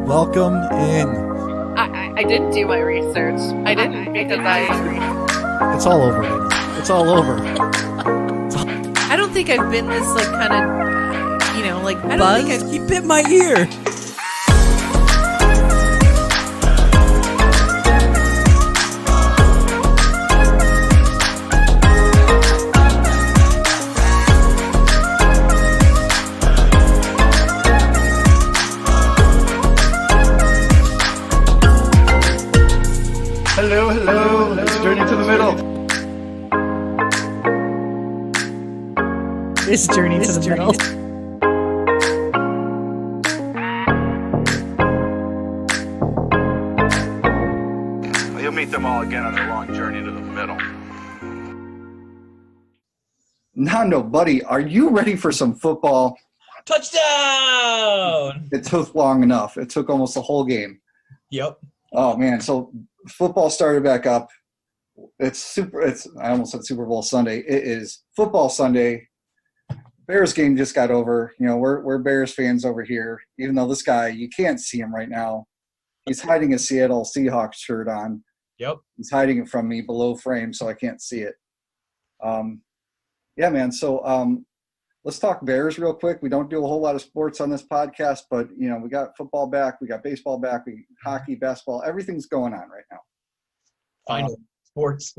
Welcome in. I didn't do my research. I didn't because It's all over, baby. It's all over. I don't think I've been this like kind of like I don't buzzed. think he bit my ear. Hello, let's journey to the middle. This journey to the middle. You'll meet them all again on their long journey to the middle. Nando, buddy, are you ready for some football? Touchdown! It took long enough. It took almost the whole game. Yep. Oh, man. So football started back up. I almost said Super Bowl Sunday. It is football Sunday. Bears game just got over. You know, we're Bears fans over here, even though this guy, you can't see him right now. He's hiding a Seattle Seahawks shirt on. Yep. He's hiding it from me below frame, so I can't see it. Yeah, man. So let's talk Bears real quick. We don't do a whole lot of sports on this podcast, but, you know, we got football back. We got baseball back. Hockey, basketball. Everything's going on right now. Finally, sports.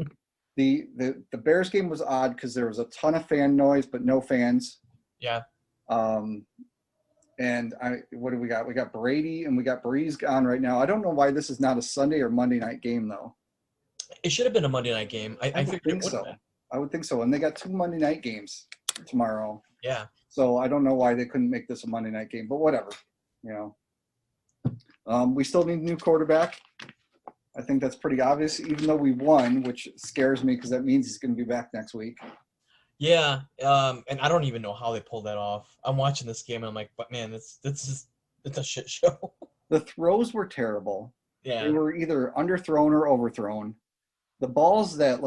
The Bears game was odd because there was a ton of fan noise, but no fans. Yeah. And what do we got? We got Brady and we got Breeze on right now. I don't know why this is not a Sunday or Monday night game, though. It should have been a Monday night game. I would think so. I would think so. And they got 2 Monday night games tomorrow. Yeah. So I don't know why they couldn't make this a Monday night game, but whatever. You know, we still need a new quarterback. I think that's pretty obvious, even though we won, which scares me because that means he's going to be back next week. Yeah. And I don't even know how they pulled that off. I'm watching this game and I'm like, but man, it's a shit show. The throws were terrible. Yeah. They were either underthrown or overthrown. The balls that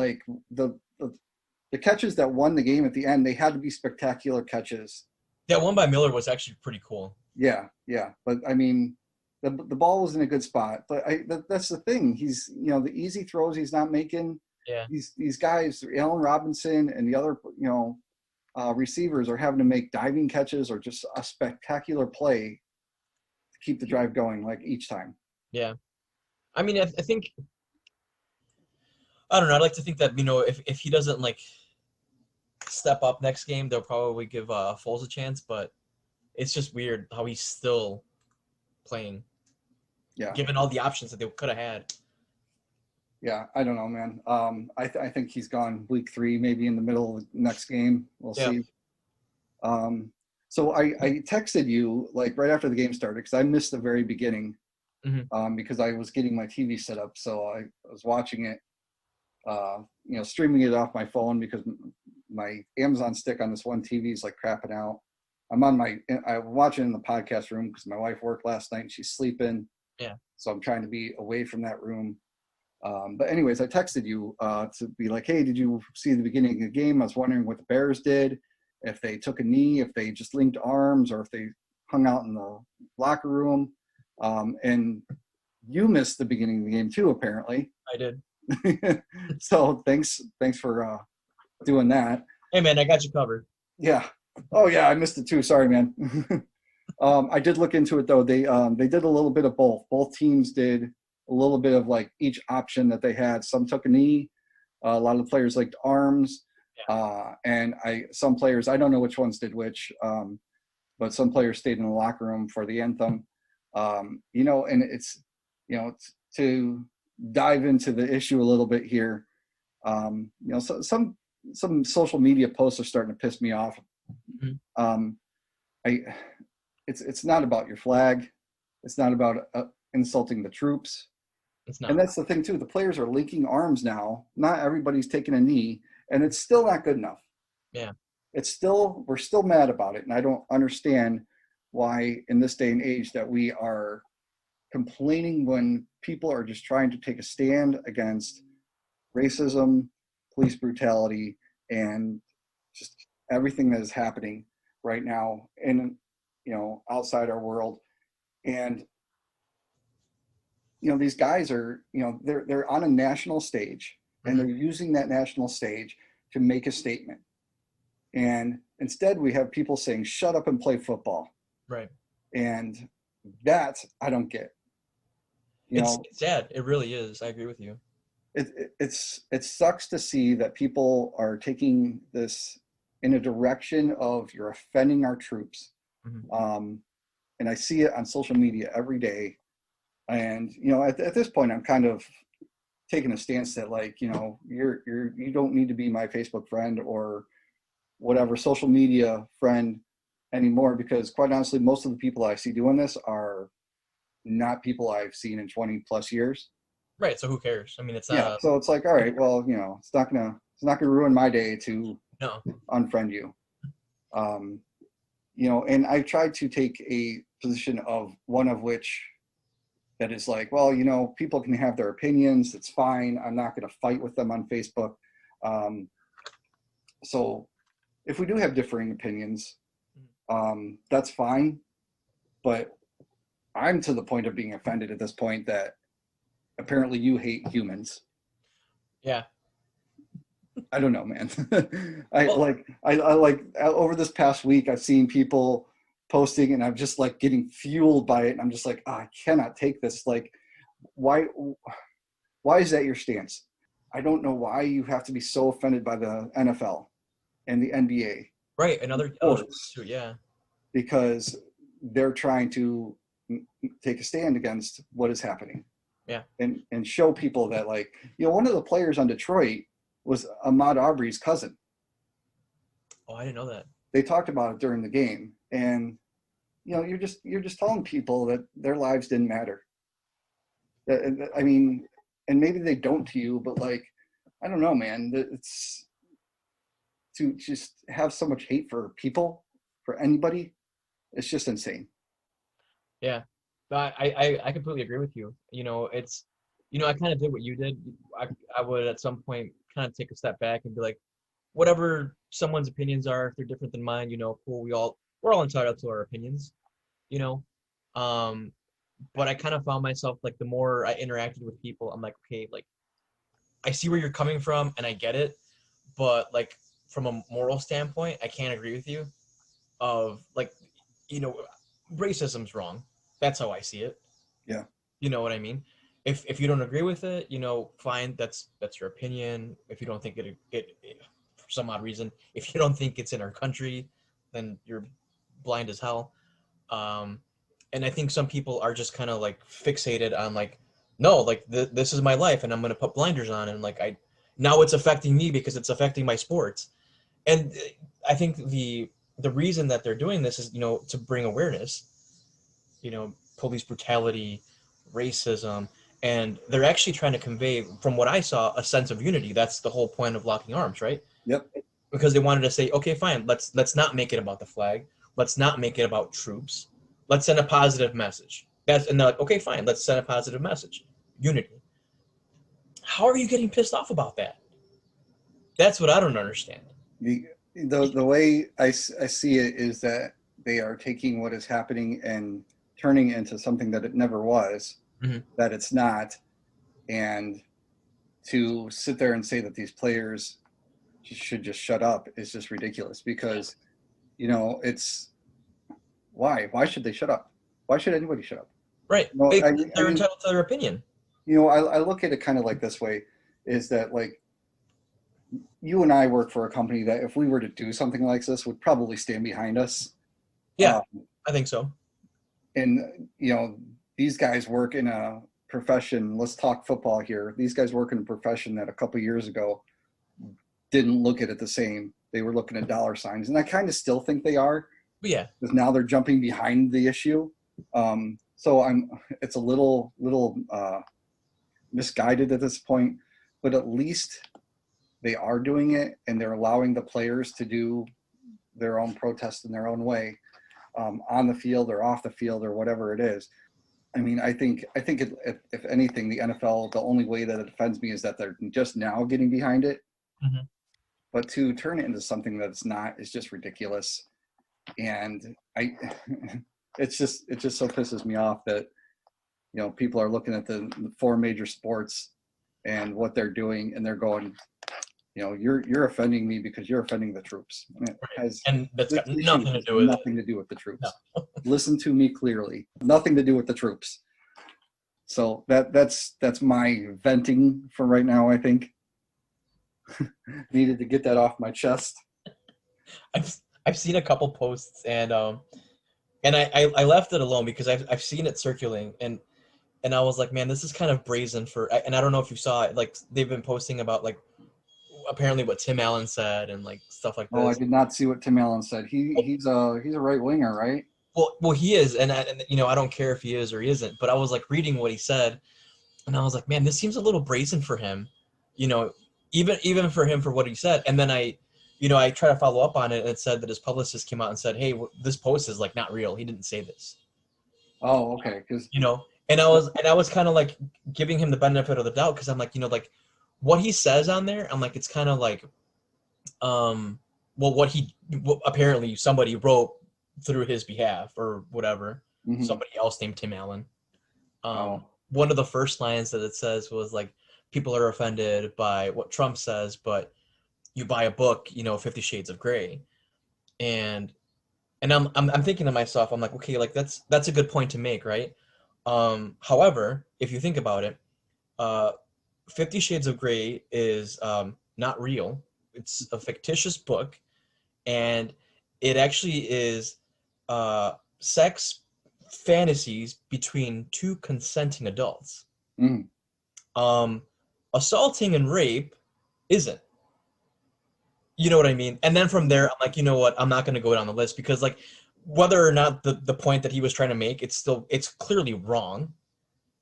the catches that won the game at the end, they had to be spectacular catches. That one by Miller was actually pretty cool. Yeah. But I mean, the ball was in a good spot. But that's the thing. He's, you know, the easy throws he's not making. Yeah. These guys, Allen Robinson and the other, you know, receivers are having to make diving catches or just a spectacular play to keep the drive going, like each time. Yeah. I mean, I think – I don't know. I'd like to think that, you know, if he doesn't, like, step up next game, they'll probably give Foles a chance. But it's just weird how he's still playing. Yeah. Given all the options that they could have had. Yeah, I don't know, man. I think he's gone week 3, maybe in the middle of the next game. We'll see. So I texted you, like, right after the game started because I missed the very beginning because I was getting my TV set up. So I was watching it. You know, streaming it off my phone because my Amazon stick on this one TV is like crapping out. I'm watching in the podcast room because my wife worked last night and she's sleeping. Yeah. So I'm trying to be away from that room. But anyways, I texted you to be like, hey, did you see the beginning of the game? I was wondering what the Bears did, if they took a knee, if they just linked arms, or if they hung out in the locker room. And you missed the beginning of the game too, apparently. I did. So thanks for doing that. Hey man, I got you covered. Yeah. Oh yeah, I missed it too. Sorry, man. I did look into it though. They did a little bit of both. Both teams did a little bit of like each option that they had. Some took a knee. A lot of the players liked arms. Yeah. And some players, I don't know which ones did which, but some players stayed in the locker room for the anthem. You know, and it's, you know, to dive into the issue a little bit here. You know, so, some social media posts are starting to piss me off. It's not about your flag. It's not about insulting the troops. It's not. And that's the thing too. The players are linking arms now. Not everybody's taking a knee, and it's still not good enough. Yeah. We're still mad about it, and I don't understand why in this day and age that we are complaining when people are just trying to take a stand against racism, police brutality, and just everything that is happening right now in, you know, outside our world. And these guys are, they're on a national stage, and they're using that national stage to make a statement. And instead we have people saying, shut up and play football. Right. And that I don't get. It's sad. It really is. I agree with you. It sucks to see that people are taking this in a direction of, you're offending our troops. And I see it on social media every day. And, at this point, I'm kind of taking a stance that, like, you don't need to be my Facebook friend or whatever social media friend anymore, because quite honestly, most of the people I see doing this are not people I've seen in 20 plus years. Right. So who cares? I mean, it's not. Yeah. So it's like, all right, well, it's not gonna ruin my day to unfriend you. And I've tried to take a position of one of which that is like, well, people can have their opinions. It's fine. I'm not going to fight with them on Facebook. So if we do have differing opinions, that's fine. But I'm to the point of being offended at this point that apparently you hate humans. Yeah. I don't know, man. I over this past week, I've seen people posting, and I'm just like getting fueled by it. And I'm just like, I cannot take this. Like, why is that your stance? I don't know why you have to be so offended by the NFL and the NBA. Right. Another sports too. Yeah. Because they're trying to take a stand against what is happening. Yeah. And show people that, like, one of the players on Detroit was Ahmaud Arbery's cousin. Oh, I didn't know that. They talked about it during the game, and you're just telling people that their lives didn't matter. I mean, and maybe they don't to you, but, like, I don't know, man. It's to just have so much hate for people, for anybody. It's just insane. Yeah, but I completely agree with you. It's, I kind of did what you did. I would at some point kind of take a step back and be like, whatever someone's opinions are, if they're different than mine, cool. We're all entitled to our opinions, but I kind of found myself, like, the more I interacted with people, I'm like, okay, like, I see where you're coming from and I get it, but, like, from a moral standpoint, I can't agree with you of, like, racism's wrong. That's how I see it. Yeah. You know what I mean? If you don't agree with it, fine, that's your opinion. If you don't think it for some odd reason, if you don't think it's in our country, then you're blind as hell. And I think some people are just kind of, like, fixated on, like, no, like, this is my life and I'm going to put blinders on, and, like, now it's affecting me because it's affecting my sports. And I think the reason that they're doing this is, to bring awareness, police brutality, racism, and they're actually trying to convey, from what I saw, a sense of unity. That's the whole point of locking arms, right? Yep. Because they wanted to say, okay, fine, let's not make it about the flag. Let's not make it about troops. Let's send a positive message. And they're like, okay, fine, let's send a positive message. Unity. How are you getting pissed off about that? That's what I don't understand. The way I see it is that they are taking what is happening and turning it into something that it never was, that it's not, and to sit there and say that these players should just shut up is just ridiculous, because it's why should they shut up? Why should anybody shut up? Right. They're entitled to their opinion. I look at it kind of like this way, is that, like, you and I work for a company that if we were to do something like this would probably stand behind us. Yeah, I think so. And, these guys work in a profession, let's talk football here. These guys work in a profession that a couple of years ago didn't look at it the same. They were looking at dollar signs. And I kind of still think they are. But yeah. Because now they're jumping behind the issue. So it's a little misguided at this point, but at least they are doing it, and they're allowing the players to do their own protest in their own way, on the field or off the field or whatever it is. I mean, I think if anything, the NFL, the only way that it offends me is that they're just now getting behind it. But to turn it into something that it's not is just ridiculous. And it just so pisses me off that people are looking at the 4 major sports and what they're doing, and they're going, you're offending me because you're offending the troops. And that's got nothing to do with nothing to do with the troops. No. Listen to me clearly. Nothing to do with the troops. So that's my venting for right now. I think needed to get that off my chest. I've seen a couple posts, and I left it alone because I've seen it circulating, and I was like, man, this is kind of brazen and I don't know if you saw it, like they've been posting about like apparently what Tim Allen said and like stuff like this. Oh, I did not see what Tim Allen said. He's a right winger, right? Well, he is, and I don't care if he is or he isn't, but I was like reading what he said, and I was like, man, this seems a little brazen for him, even for him for what he said. And then I try to follow up on it, and it said that his publicist came out and said, hey, this post is like not real. He didn't say this. Oh, okay. Because and I was kind of like giving him the benefit of the doubt, because I'm like, like what he says on there, I'm like, it's kind of like, what apparently somebody wrote through his behalf or whatever. Mm-hmm. Somebody else named Tim Allen. One of the first lines that it says was like, people are offended by what Trump says, but you buy a book, 50 Shades of Grey. And I'm thinking to myself, I'm like, okay, like that's a good point to make, right? However, if you think about it, 50 Shades of Grey is not real. It's a fictitious book, and it actually is sex fantasies between 2 consenting adults. Mm. Assaulting and rape isn't. You know what I mean? And then from there, I'm like, you know what? I'm not going to go down the list, because like whether or not the point that he was trying to make, it's clearly wrong,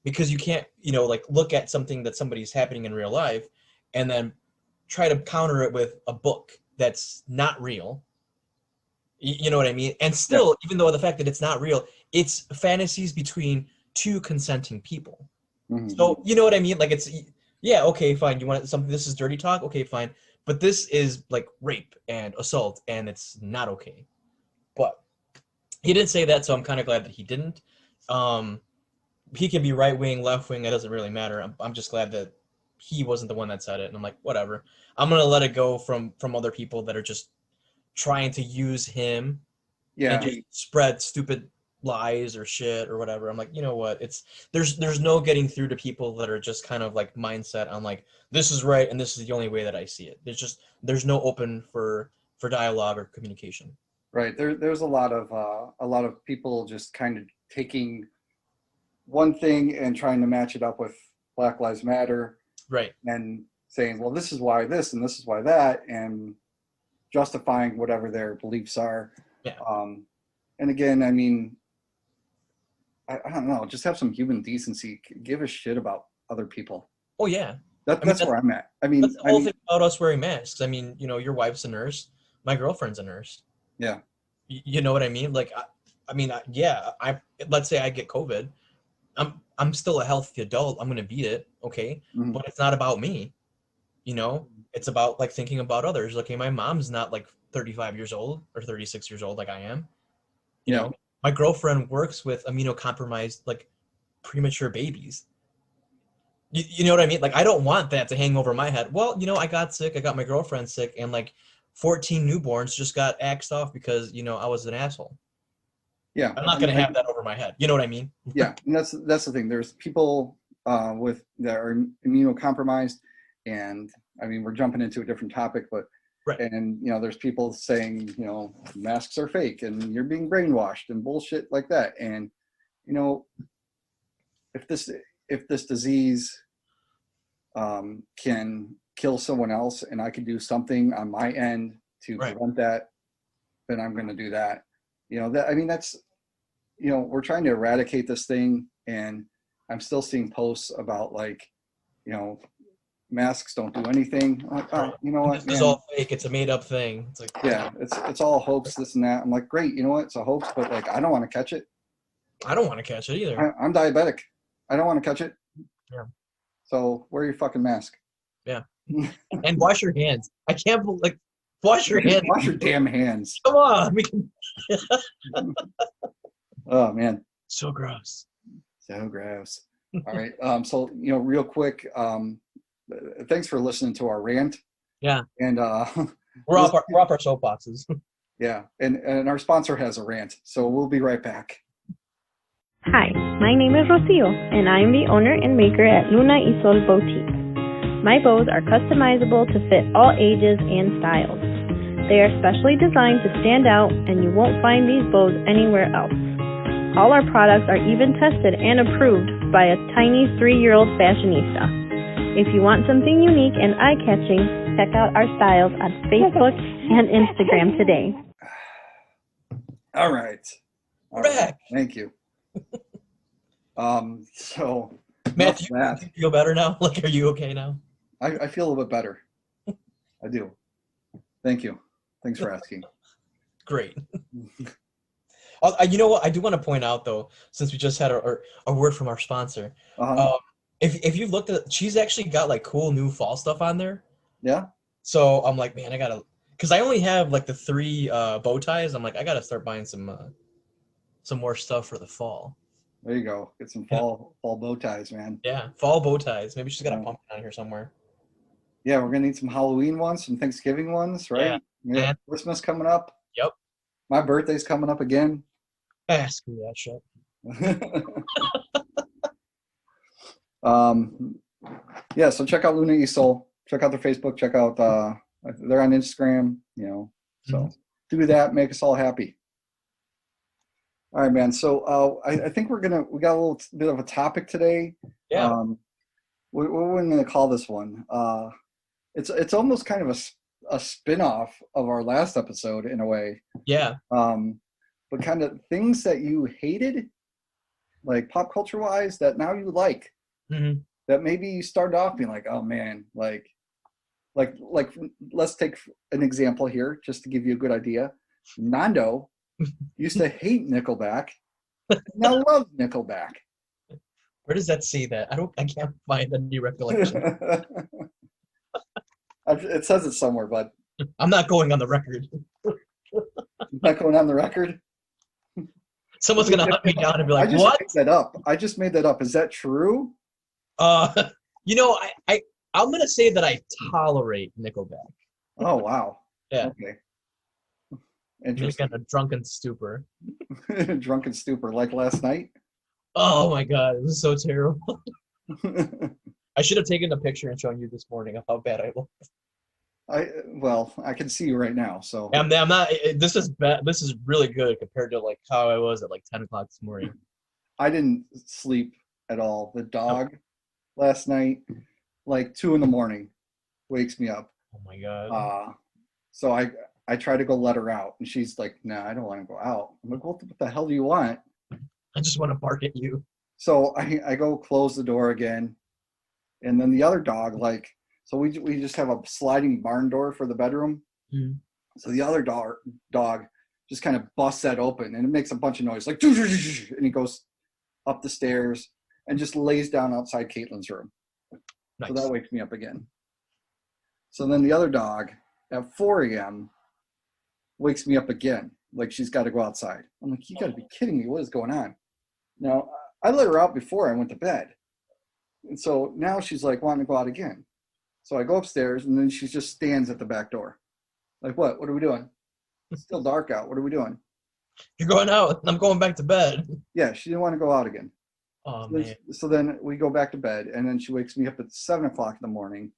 because you can't, like look at something that somebody's happening in real life and then try to counter it with a book that's not real. You know what I mean? And still, even though the fact that it's not real, it's fantasies between 2 consenting people. Mm-hmm. So, you know what I mean? Like okay, fine. You want something, this is dirty talk? Okay, fine. But this is like rape and assault, and it's not okay. But he didn't say that, so I'm kind of glad that he didn't. He can be right wing, left wing, it doesn't really matter. I'm just glad that he wasn't the one that said it, and I'm like, whatever. I'm gonna let it go from other people that are just trying to use him and just spread stupid lies or shit or whatever. I'm like, you know what? There's no getting through to people that are just kind of like mindset on like, this is right and this is the only way that I see it. There's no open for dialogue or communication. Right. There's a lot of people just kind of taking one thing and trying to match it up with Black Lives Matter. Right. And saying, well, this is why this and this is why that, and justifying whatever their beliefs are. Yeah. And again, I mean, I don't know, just have some human decency. Give a shit about other people. Oh, yeah. That's where I'm at. I mean, that's the whole thing about us wearing masks. I mean, your wife's a nurse. My girlfriend's a nurse. Yeah. You know what I mean? Like, let's say I get COVID. I'm still a healthy adult. I'm going to beat it. Okay. Mm-hmm. But it's not about me. It's about like thinking about others. Okay. My mom's not like 35 years old or 36 years old like I am. You know, my girlfriend works with immunocompromised, like premature babies. You know what I mean? Like, I don't want that to hang over my head. Well, I got sick. I got my girlfriend sick, and like 14 newborns just got axed off because, I was an asshole. Yeah. I'm not going to have that over my head. You know what I mean? Yeah. And that's the thing. There's people that are immunocompromised, and I mean, we're jumping into a different topic, but right. And there's people saying, masks are fake and you're being brainwashed and bullshit like that. And if this disease can kill someone else, and I can do something on my end to prevent that, then I'm going to do that. That's we're trying to eradicate this thing, and I'm still seeing posts about like, masks don't do anything. I'm like, oh, you know what? This is all fake. It's a made up thing. It's like, yeah, it's all hoax, this and that. I'm like, great. You know what? It's a hoax, but like, I don't want to catch it. I don't want to catch it either. I'm diabetic. I don't want to catch it. Yeah. So wear your fucking mask. Yeah. And wash your hands. I can't believe, like, wash your hands. Wash your damn hands. Come on. Oh man. So gross. So gross. All right. So real quick, thanks for listening to our rant. Yeah. And we're off our soapboxes. yeah, and our sponsor has a rant, so we'll be right back. Hi, my name is Rocio, and I am the owner and maker at Luna y Sol Boutique. My bows are customizable to fit all ages and styles. They are specially designed to stand out, and you won't find these bows anywhere else. All our products are even tested and approved by a tiny 3-year-old fashionista. If you want something unique and eye-catching, check out our styles on Facebook and Instagram today. All right. We're back. Thank you. So Matt, do you feel better now? Like, are you okay now? I feel a little bit better. I do. Thank you. Thanks for asking. Great. You know what? I do want to point out, though, since we just had a word from our sponsor. If you looked at, she's actually got like cool new fall stuff on there. Yeah. So I'm like, man, I gotta, because I only have like the 3 bow ties. I'm like, I gotta start buying some more stuff for the fall. There you go. Get some fall bow ties, man. Yeah, fall bow ties. Maybe she's got a pumpkin on here somewhere. Yeah, we're gonna need some Halloween ones, some Thanksgiving ones, right? Yeah. Christmas coming up. Yep. My birthday's coming up again. Screw that shit. Yeah, so check out Luna y Sol. Check out their Facebook. Check out they're on Instagram. So do that. Make us all happy. All right, man. So I think we got a little bit of a topic today. Yeah. What we're gonna call this one? It's almost kind of a spin-off of our last episode in a way. Yeah. But kind of things that you hated, like pop culture wise, that now you like. Mm-hmm. That maybe you started off being like, oh man, like let's take an example here just to give you a good idea. Nando used to hate Nickelback, now loves Nickelback. Where does that say that? I can't find a new recollection. It says it somewhere, but I'm not going on the record. Not going on the record. Someone's gonna hunt me down and be like, "What?" I just made that up. Is that true? I'm gonna say that I tolerate Nickelback. Oh wow. Yeah. Okay. Just kind of drunken stupor. Drunken stupor, like last night. Oh my god, it was so terrible. I should have taken a picture and shown you this morning of how bad I looked. I can see you right now. So I'm not. This is bad. This is really good compared to like how I was at like 10 o'clock this morning. I didn't sleep at all. The dog last night, like 2 a.m, wakes me up. Oh my god. So I try to go let her out, and she's like, "No, I don't want to go out." I'm like, "What the hell do you want?" I just want to bark at you. So I go close the door again, and then the other dog, like, so we just have a sliding barn door for the bedroom. Mm-hmm. So the other dog just kind of busts that open, and it makes a bunch of noise, like, and he goes up the stairs and just lays down outside Caitlin's room. Nice. So that wakes me up again. So then the other dog at 4 a.m. wakes me up again, like she's got to go outside. I'm like, you got to be kidding me. What is going on? Now, I let her out before I went to bed. And so now she's like wanting to go out again. So I go upstairs, and then she just stands at the back door. Like, what? What are we doing? It's still dark out. What are we doing? You're going out. I'm going back to bed. Yeah, she didn't want to go out again. Oh, man. So then we go back to bed, and then she wakes me up at 7 o'clock in the morning.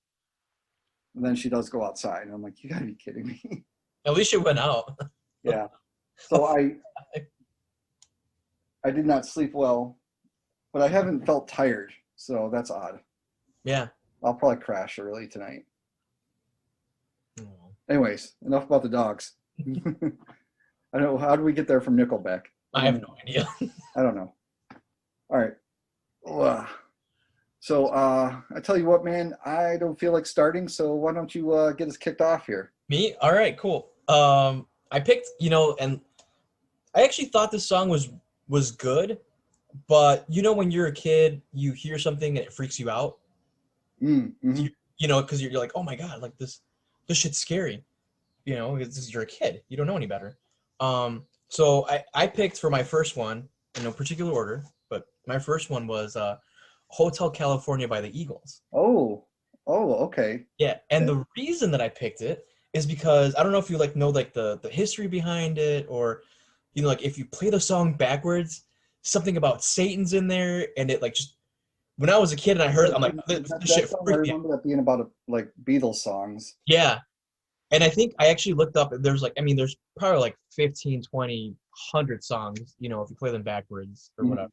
And then she does go outside. And I'm like, you got to be kidding me. At least you went out. Yeah. So I did not sleep well, but I haven't felt tired. So that's odd. Yeah. I'll probably crash early tonight. Oh. Anyways, enough about the dogs. I don't know. How do we get there from Nickelback? I have no idea. I don't know. All right. So I tell you what, man, I don't feel like starting. So why don't you get us kicked off here? Me? All right, cool. I picked, and I actually thought this song was good, but when you're a kid, you hear something and it freaks you out. Mm-hmm. Because you're like, oh my god, like this shit's scary. Because you're a kid, you don't know any better. So I picked for my first one in no particular order, but My first one was Hotel California by the Eagles. Oh, okay. Yeah, and the reason that I picked it is because I don't know if you like know like the history behind it, or you know, like if you play the song backwards, something about Satan's in there, and it like just when I was a kid and I heard it, I'm like, this That shit song, I freaked me out. remember that being about like Beatles songs. Yeah, and I think I actually looked up, there's like, I mean, there's probably like 15, 20, 100 songs, you know, if you play them backwards or whatever,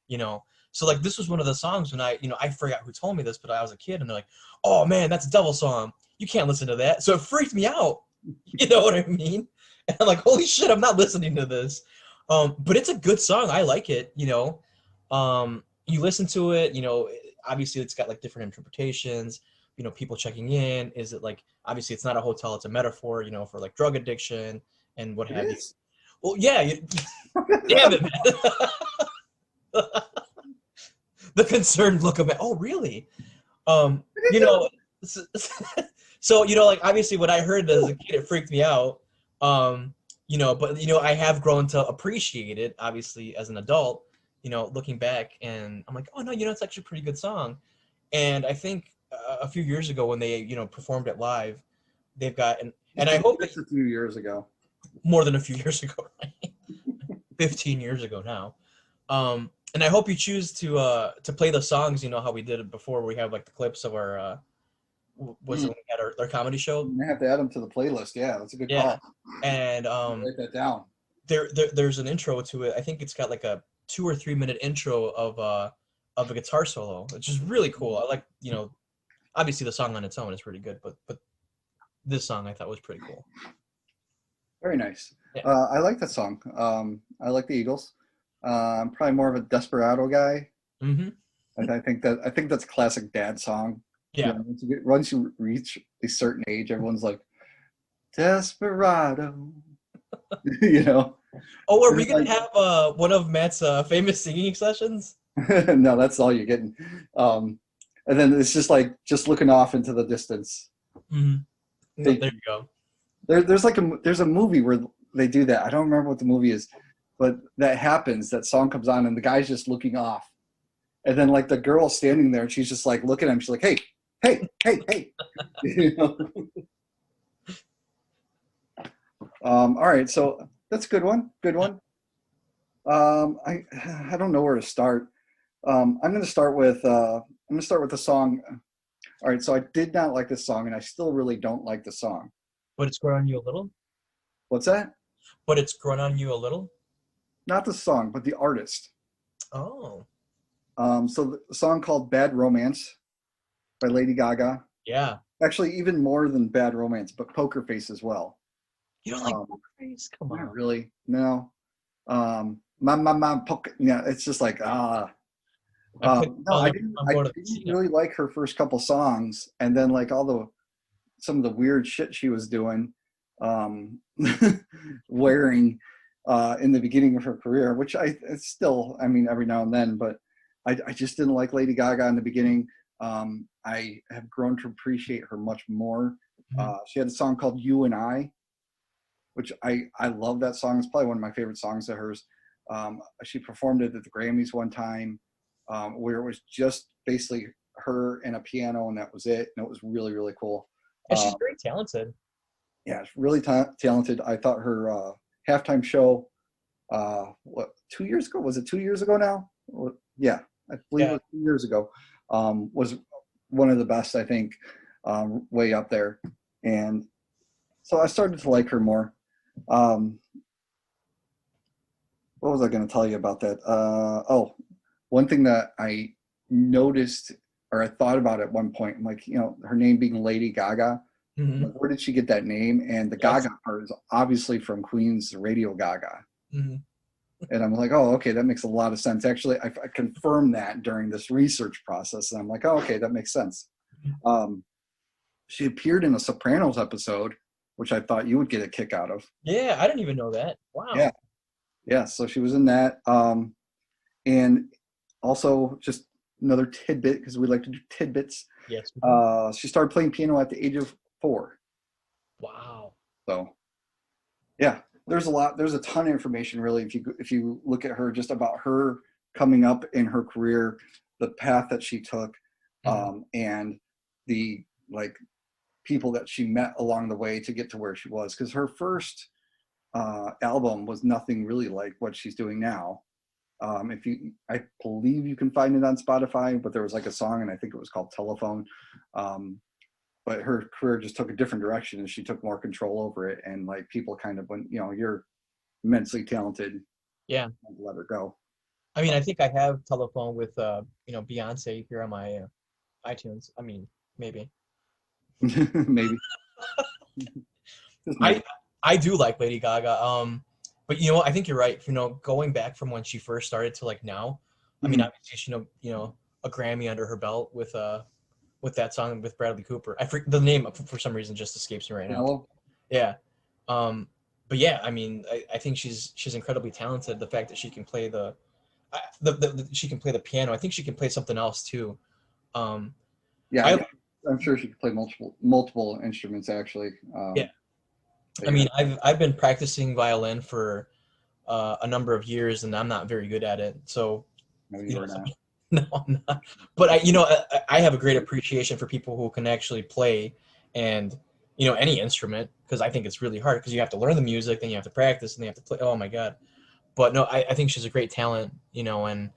you know. So like this was one of the songs when I forgot who told me this, but I was a kid and they're like, oh man, that's a devil song. You can't listen to that. So it freaked me out. You know what I mean? And I'm like, holy shit, I'm not listening to this. But it's a good song. I like it, you know. You listen to it, you know, obviously it's got like different interpretations, you know, people checking in. Is it like, obviously it's not a hotel, it's a metaphor, you know, for like drug addiction and what have you. Well, yeah, damn it, man. The concerned look of it. Oh, really? You know, so, you know, like obviously when I heard it as a kid, it freaked me out. You know, but you know, I have grown to appreciate it, obviously, as an adult, you know, looking back, and I'm like, oh no, you know, it's actually a pretty good song. And I think a few years ago when they, you know, performed it live, they've got, and I hope it's a few years ago. More than a few years ago, right? 15 years ago now. And I hope you choose to play the songs, you know, how we did it before. We have like the clips of our was it when we had our comedy show? You have to add them to the playlist. Yeah, that's a good call. And write that down. There's an intro to it. I think it's got like a 2 or 3 minute intro of a guitar solo, which is really cool. I like, you know, obviously the song on its own is pretty good, but this song I thought was pretty cool. Very nice. Yeah. I like that song. I like the Eagles. I'm probably more of a Desperado guy. Mm-hmm. I think that's a classic dad song. Yeah. You know, once you reach a certain age, everyone's like, Desperado. You know. Oh, are we gonna have one of Matt's famous singing sessions? No, that's all you're getting. And then it's just like looking off into the distance. Mm-hmm. There you go. There's a movie where they do that. I don't remember what the movie is, but that happens. That song comes on and the guy's just looking off, and then like the girl's standing there and she's just like looking at him. She's like, hey. You know? All right, so that's a good one. I don't know where to start. I'm going to start with the song. All right, so I did not like this song, and I still really don't like the song. But it's grown on you a little? What's that? But it's grown on you a little? Not the song, but the artist. Oh. So the song called Bad Romance by Lady Gaga. Yeah. Actually, even more than Bad Romance, but Poker Face as well. You don't like Poker Face? Come on. Not really. No. Poker. Yeah, it's just like, no, I didn't really like her first couple songs, and then like some of the weird shit she was doing, wearing in the beginning of her career, which it's still, I mean, every now and then, but I just didn't like Lady Gaga in the beginning. I have grown to appreciate her much more. She had a song called You and I, which I love that song. It's probably one of my favorite songs of hers. She performed it at the Grammys one time, where it was just basically her and a piano, and that was it. And it was really, really cool. And she's very talented. Yeah, really talented. I thought her halftime show, 2 years ago? Was it 2 years ago now? Yeah, I believe it was 2 years ago. Was one of the best, I think, way up there. And so I started to like her more. What was I going to tell you about that? One thing that I noticed, or I thought about at one point, I'm like, you know, her name being Lady Gaga, where did she get that name? And the Gaga part is obviously from Queen's Radio Gaga. And I'm like, oh, okay, that makes a lot of sense. Actually, I confirmed that during this research process, and I'm like, oh, okay, that makes sense. She appeared in a Sopranos episode, which I thought you would get a kick out of. Yeah, I didn't even know that. Wow. Yeah, so she was in that. And also, just another tidbit, because we like to do tidbits. Yes. She started playing piano at the age of 4. Wow. So, yeah, there's a ton of information, really, if you look at her, just about her coming up in her career, the path that she took, and the like people that she met along the way to get to where she was. Because her first album was nothing really like what she's doing now. I believe you can find it on Spotify, but there was like a song, and I think it was called Telephone. But her career just took a different direction, and she took more control over it. And like people kind of went, you're immensely talented. Yeah. Let her go. I mean, I think I have Telephone with Beyonce here on my iTunes. I mean, maybe. Maybe. I do like Lady Gaga. But I think you're right. Going back from when she first started to like now, I mean, obviously she a Grammy under her belt with that song with Bradley Cooper. The name for some reason just escapes me right now. Hello? Yeah. But yeah, I mean, I think she's incredibly talented. The fact that she can play she can play the piano. I think she can play something else too. Yeah, I'm sure she can play multiple instruments actually. Yeah. I mean, I've been practicing violin for a number of years, and I'm not very good at it. So, no, you're not. No, I'm not. But I have a great appreciation for people who can actually play and any instrument, because I think it's really hard because you have to learn the music, then you have to practice, and then you have to play. Oh my God! But no, I think she's a great talent, and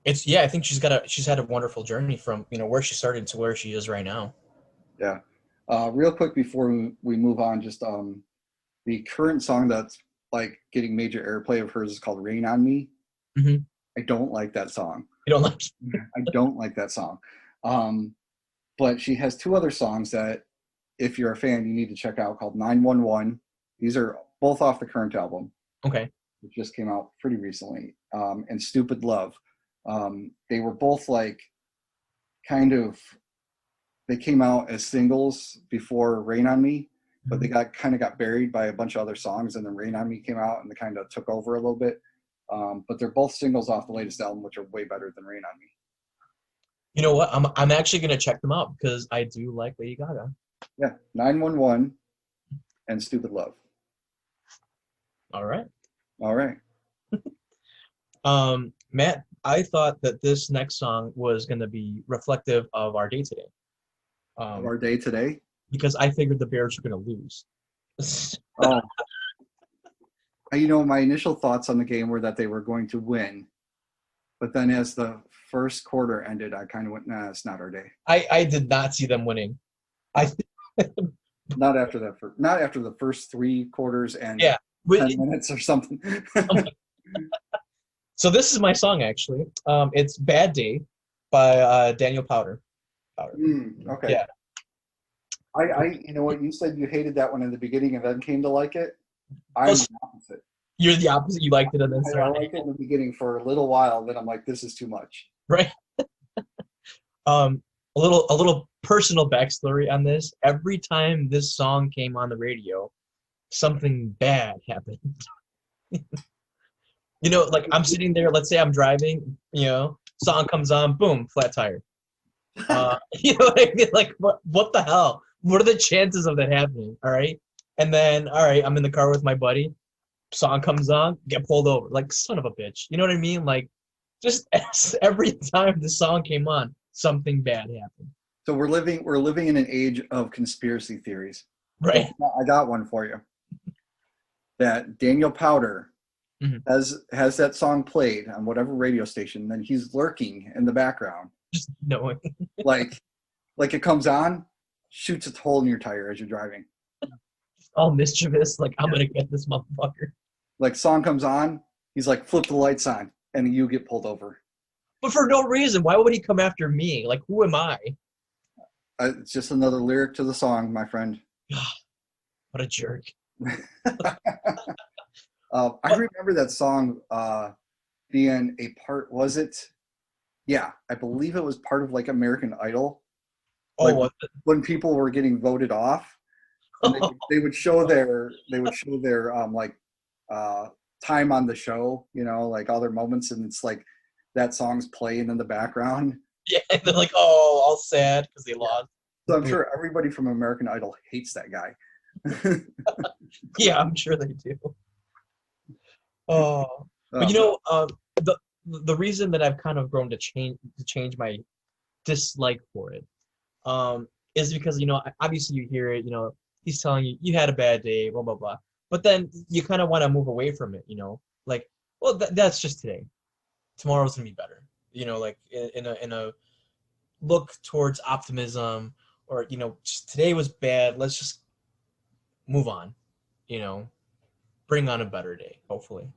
I think she's had a wonderful journey from where she started to where she is right now. Yeah. Real quick before we move on, just the current song that's like getting major airplay of hers is called "Rain on Me." Mm-hmm. I don't like that song. You don't like? I don't like that song. But she has two other songs that, if you're a fan, you need to check out, called 911. These are both off the current album. Okay. It just came out pretty recently. And Stupid Love. They were both like they came out as singles before Rain on Me, but they got buried by a bunch of other songs, and then Rain on Me came out and they kind of took over a little bit. But they're both singles off the latest album, which are way better than Rain on Me. You know what? I'm actually gonna check them out because I do like Lady Gaga. Yeah, 911 and Stupid Love. All right. All right. Matt, I thought that this next song was gonna be reflective of our day today. Our day today? Because I figured the Bears were gonna lose. Oh. My initial thoughts on the game were that they were going to win. But then as the first quarter ended, I kind of went, nah, it's not our day. I did not see them winning. Not after the first three quarters and 10 minutes or something. So this is my song, actually. It's Bad Day by Daniel Powter. Okay. Yeah. You know what? You said you hated that one in the beginning and then came to like it. I'm the opposite. You're the opposite. You liked it in this. I liked it in the beginning for a little while, then I'm like, this is too much. Right. A little personal backstory on this. Every time this song came on the radio, something bad happened. Like I'm sitting there, let's say I'm driving, song comes on, boom, flat tire. You know what I mean? Like, what the hell? What are the chances of that happening? All right. And then, all right, I'm in the car with my buddy. Song comes on, get pulled over. Like, son of a bitch. You know what I mean? Like, just every time the song came on, something bad happened. So we're living in an age of conspiracy theories. Right. So I got one for you. That Daniel Powter has that song played on whatever radio station, then he's lurking in the background. Just knowing. like it comes on, shoots a hole in your tire as you're driving. All mischievous, like, I'm gonna get this motherfucker. Like, song comes on, he's like, flip the lights on, and you get pulled over. But for no reason. Why would he come after me? Like, who am I? It's just another lyric to the song, my friend. What a jerk. I remember that song being a part, was it? Yeah, I believe it was part of like American Idol. Oh, when people were getting voted off, and they would show their time on the show, like all their moments, and it's like that song's playing in the background. Yeah, and they're like, oh, all sad because they lost. So I'm sure everybody from American Idol hates that guy. Yeah, I'm sure they do. Oh, but the reason that I've kind of grown to change my dislike for it, is because obviously you hear it, he's telling you you had a bad day, blah blah blah, but then you kind of want to move away from it, like, well, that's just today. Tomorrow's gonna be better, like in a look towards optimism, or just today was bad. Let's just move on, bring on a better day, hopefully.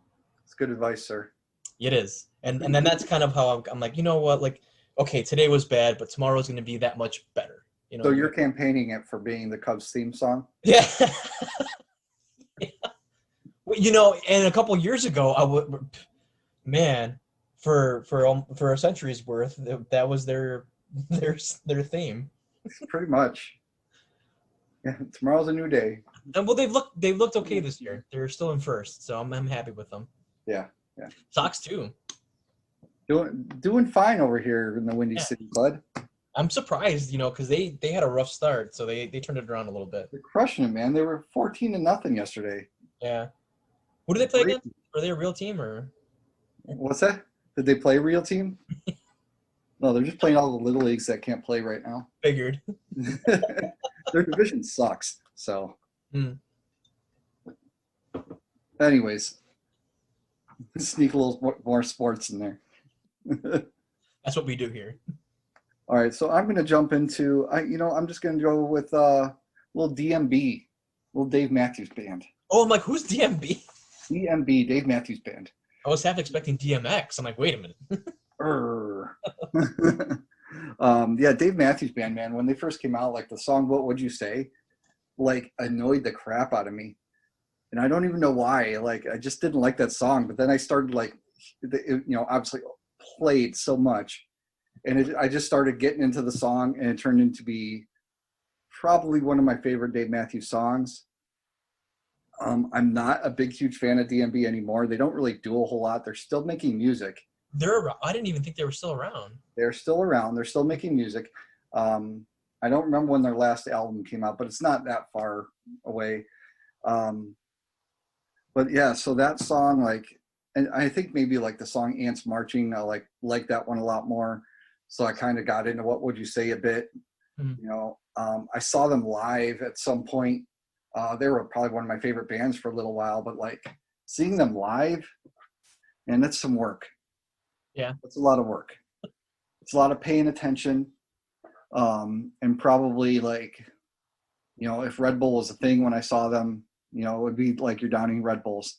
It's good advice, sir. It is, and then that's kind of how I'm like, what, like, okay, today was bad, but tomorrow's gonna be that much better. So you're campaigning it for being the Cubs theme song? Yeah. Yeah. Well, and a couple years ago, man, for a century's worth, that was their theme. Pretty much. Yeah, tomorrow's a new day. And well, they've looked okay this year. They're still in first, so I'm happy with them. Yeah. Sox too. Doing fine over here in the Windy City, bud. I'm surprised, because they had a rough start, so they turned it around a little bit. They're crushing it, man. They were 14-0 yesterday. Yeah. Who do they play against? Are they a real team or? What's that? Did they play a real team? No, they're just playing all the little leagues that can't play right now. Figured. Their division sucks. So, anyways, sneak a little more sports in there. That's what we do here. All right, so I'm going to jump into, I'm just going to go with little DMB, little Dave Matthews Band. Oh, I'm like, who's DMB? DMB, Dave Matthews Band. I was half expecting DMX. I'm like, wait a minute. Yeah, Dave Matthews Band, man. When they first came out, like the song "What Would You Say," like annoyed the crap out of me, and I don't even know why. Like I just didn't like that song. But then I started obviously played so much, and I just started getting into the song, and it turned into be probably one of my favorite Dave Matthews songs. I'm not a huge fan of DMB anymore. They don't really do a whole lot. They're still making music. I didn't even think they were still around. They're still around. They're still making music. I don't remember when their last album came out, but it's not that far away. But yeah, so that song, and I think maybe like the song Ants Marching, I like that one a lot more. So I kind of got into What Would You Say a bit. I saw them live at some point. They were probably one of my favorite bands for a little while, but seeing them live, and that's some work. Yeah. It's a lot of work. It's a lot of paying attention. And probably if Red Bull was a thing when I saw them, it would be like you're downing Red Bulls.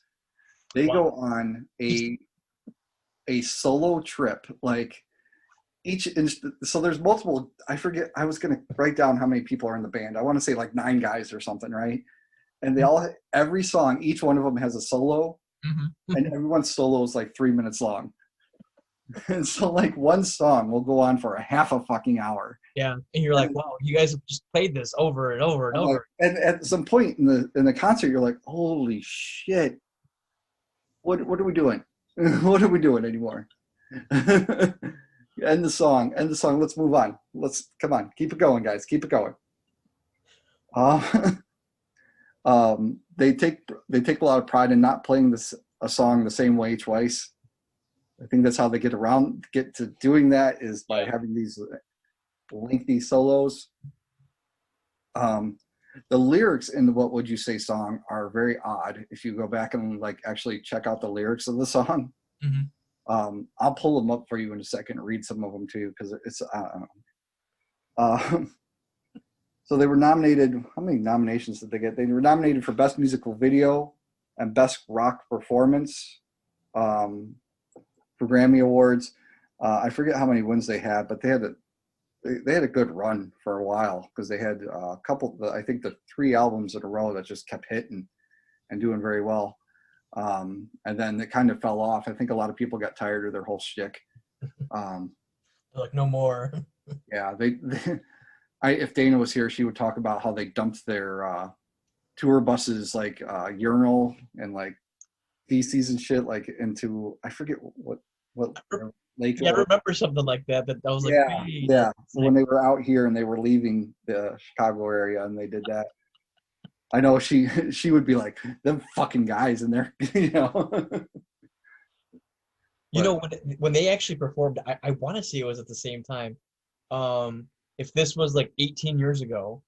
They go on a solo trip, so there's multiple, I forget, I was going to write down how many people are in the band. I want to say 9 guys or something, right? And every song, each one of them has a solo, and everyone's solo is 3 minutes long. And so one song will go on for a half a fucking hour. Yeah. And you're like, wow, you guys have just played this over and over and over. And at some point in the concert, you're like, holy shit. What are we doing? What are we doing anymore? End the song. Let's move on. Come on. Keep it going, guys. Keep it going. They take a lot of pride in not playing a song the same way twice. I think that's how they get to doing that, is by having these lengthy solos. The lyrics in the What Would You Say song are very odd. If you go back and actually check out the lyrics of the song, I'll pull them up for you in a second and read some of them too, because it's, I don't know. So they were nominated. How many nominations did they get? They were nominated for Best Musical Video and Best Rock Performance for Grammy Awards. I forget how many wins they had, but they had a good run for a while, because they had a couple, I think the 3 albums in a row that just kept hitting and doing very well. And then it kind of fell off. I think a lot of people got tired of their whole shtick. They're like, no more. Yeah, if Dana was here, she would talk about how they dumped their tour buses urinal and feces and shit into, I forget what lake. Yeah, I remember something like that. That was like, yeah. When they were out here and they were leaving the Chicago area, and they did that. I know she would be like, them fucking guys in there, You know, when they actually performed, I want to say it was at the same time. If this was like 18 years ago,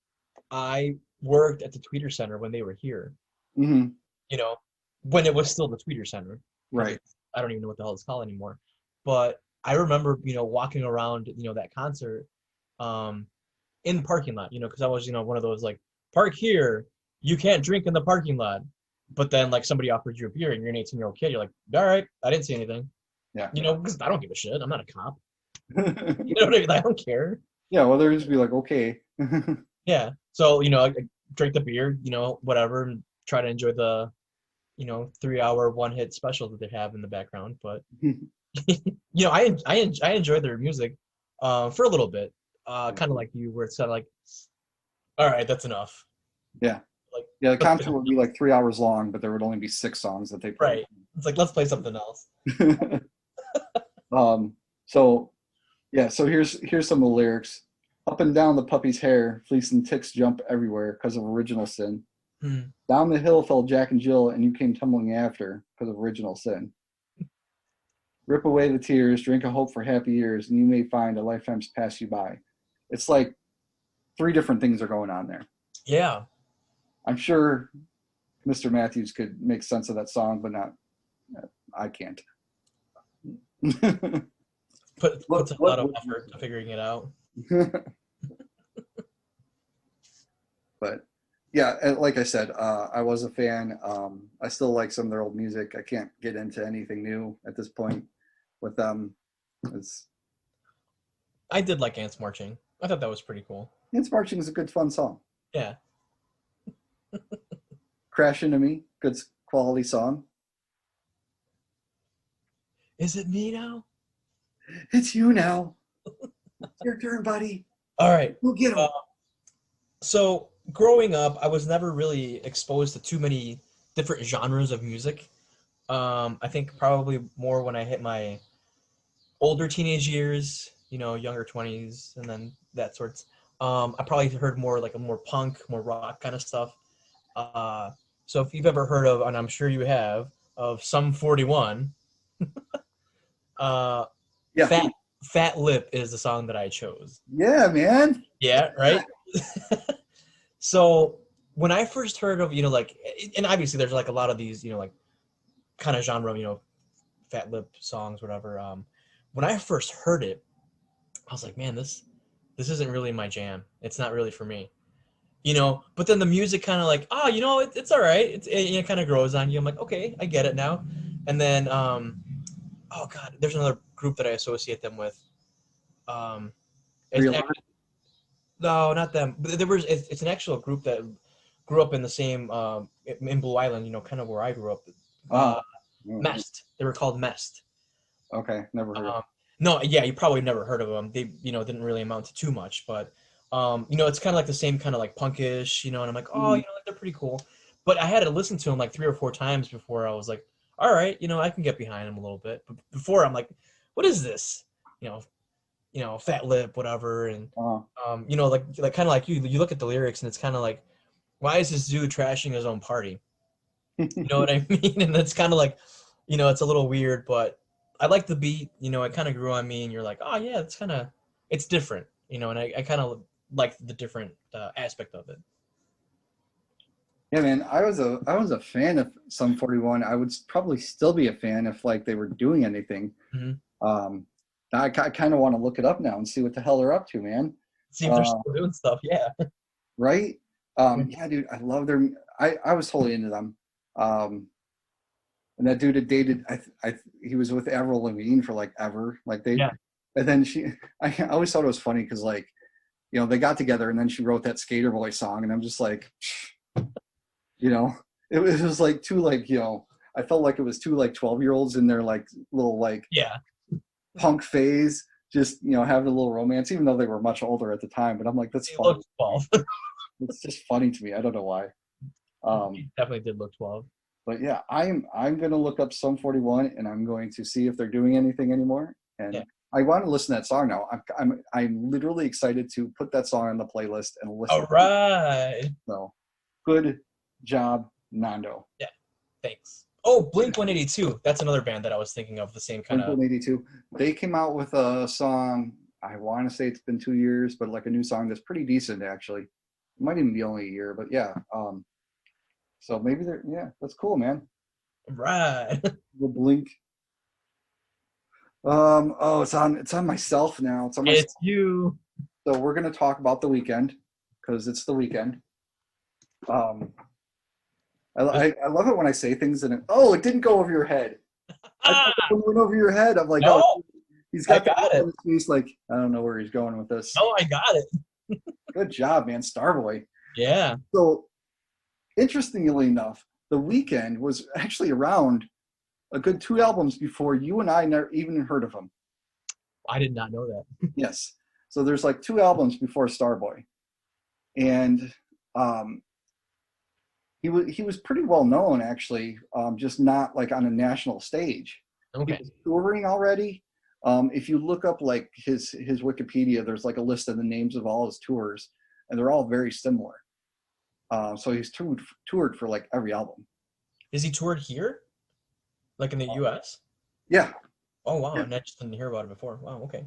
I worked at the Tweeter Center when they were here. Mm-hmm. You know, when it was still the Tweeter Center. Right. I don't even know what the hell it's called anymore. But I remember, walking around, that concert, in the parking lot, because I was, one of those like, park here, you can't drink in the parking lot. But then like somebody offers you a beer and you're an 18-year-old kid, you're like, all right, I didn't see anything. Yeah. Because I don't give a shit. I'm not a cop. You know what I mean? I don't care. Yeah, well, they'll just be like, okay. Yeah. So, I drink the beer, whatever, and try to enjoy the, 3-hour one-hit special that they have in the background. But, I enjoy their music for a little bit. Kind of like you, where it's kind of like, all right, that's enough. Yeah. Like, yeah, the concert would be like 3 hours long, but there would only be 6 songs that they played. Right. It's like, let's play something else. So here's some of the lyrics. Up and down the puppy's hair, fleece and ticks jump everywhere because of original sin. Down the hill fell Jack and Jill, and you came tumbling after because of original sin. Rip away the tears, drink a hope for happy years, and you may find a lifetime's pass you by. It's like 3 different things are going on there. Yeah. I'm sure Mr. Matthews could make sense of that song, but I can't. Puts a lot of effort to figuring it out. But yeah, like I said, I was a fan. I still like some of their old music. I can't get into anything new at this point with them. I did like Ants Marching. I thought that was pretty cool. Ants Marching is a good, fun song. Yeah. Crash Into Me, good quality song. Is it me now? It's you now. Your turn, buddy. All right. We'll get him. So growing up, I was never really exposed to too many different genres of music. I think probably more when I hit my older teenage years, younger 20s, and then that sorts. I probably heard more like a more punk, more rock kind of stuff. So if you've ever heard of, and I'm sure you have, of Sum 41, Yeah. Fat Lip is the song that I chose. Yeah, man. Yeah, right? So when I first heard of, and obviously there's like a lot of these, like kind of genre, Fat Lip songs, whatever. When I first heard it, I was like, man, this isn't really my jam. It's not really for me. But then the music kind of like, it's all right. It kind of grows on you. I'm like, okay, I get it now. And then, oh God, there's another group that I associate them with. No, not them. But it's an actual group that grew up in the same, in Blue Island, kind of where I grew up. Mest. They were called Mest. Okay, never heard. No, yeah, you probably never heard of them. They, didn't really amount to too much, but it's kind of like the same kind of like punkish, and I'm like, like they're pretty cool. But I had to listen to them like 3 or 4 times before I was like, all right, I can get behind them a little bit. But before I'm like, what is this? Fat Lip, whatever. And, like kind of like you look at the lyrics and it's kind of like, why is this dude trashing his own party? You know what I mean? And that's kind of like, it's a little weird, but I like the beat, it kind of grew on me and you're like, oh yeah, it's different, and I kind of like the different aspect of it. Yeah, man, I was a fan of Sum 41. I would probably still be a fan if like they were doing anything. Mm-hmm. I kind of want to look it up now and see what the hell they're up to, man. See if they're still doing stuff, yeah. Right? Yeah, dude, I love their. I was totally into them. And that dude had dated. He was with Avril Lavigne for like ever. Like they. Yeah. And then I always thought it was funny because like, they got together and then she wrote that Skater Boy song and I'm just like, it was like two like I felt like it was two like 12-year-olds in their like little like punk phase, just having a little romance, even though they were much older at the time. But I'm like, that's funny. 12. It's just funny to me. I don't know why. He definitely did look 12. But yeah, I'm gonna look up Sum 41 and I'm going to see if they're doing anything anymore. And I want to listen to that song now. I'm literally excited to put that song on the playlist and listen. All right. So good job, Nando. Yeah. Thanks. Oh, Blink 182. That's another band that I was thinking of. The same kind of. Blink-182. They came out with a song. I want to say it's been 2 years, but like a new song that's pretty decent actually. It might even be only a year, but yeah. So maybe they're that's cool, man. Right. The Blink. Oh, it's on myself now. It's on myself. It's you. So we're gonna talk about the weekend because it's the weekend. I love it when I say things and it didn't go over your head. I thought it went over your head. I'm like, No, he's got it. He's like, I don't know where he's going with this. No, I got it. Good job, man, Starboy. Yeah. So, interestingly enough, The Weeknd was actually around a good 2 albums before you and I never even heard of him. I did not know that. Yes. So there's like 2 albums before Starboy, and he was pretty well known actually, just not like on a national stage. Okay. He was touring already. If you look up like his Wikipedia, there's like a list of the names of all his tours, and they're all very similar. So he's toured for like every album. Is he toured here? Like in the U.S.? Yeah. Oh, wow. Yeah. I just didn't hear about it before. Wow, okay.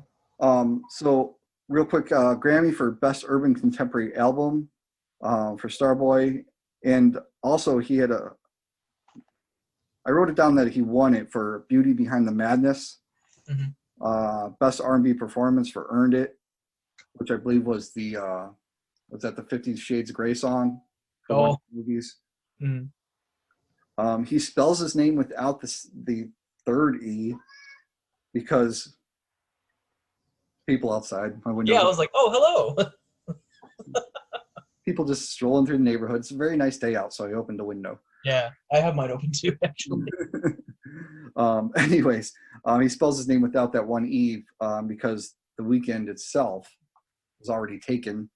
So real quick, Grammy for Best Urban Contemporary Album for Starboy. And also he had I wrote it down that he won it for Beauty Behind the Madness. Mm-hmm. Best R&B Performance for Earned It, which I believe was the 50 Shades of Grey song for one of the movies. Mm-hmm. He spells his name without the third E because people outside my window. Yeah, I was like, oh, hello. People just strolling through the neighborhood. It's a very nice day out, so I opened the window. Yeah, I have mine open too, actually. Anyways, he spells his name without that one E because The Weeknd itself was already taken.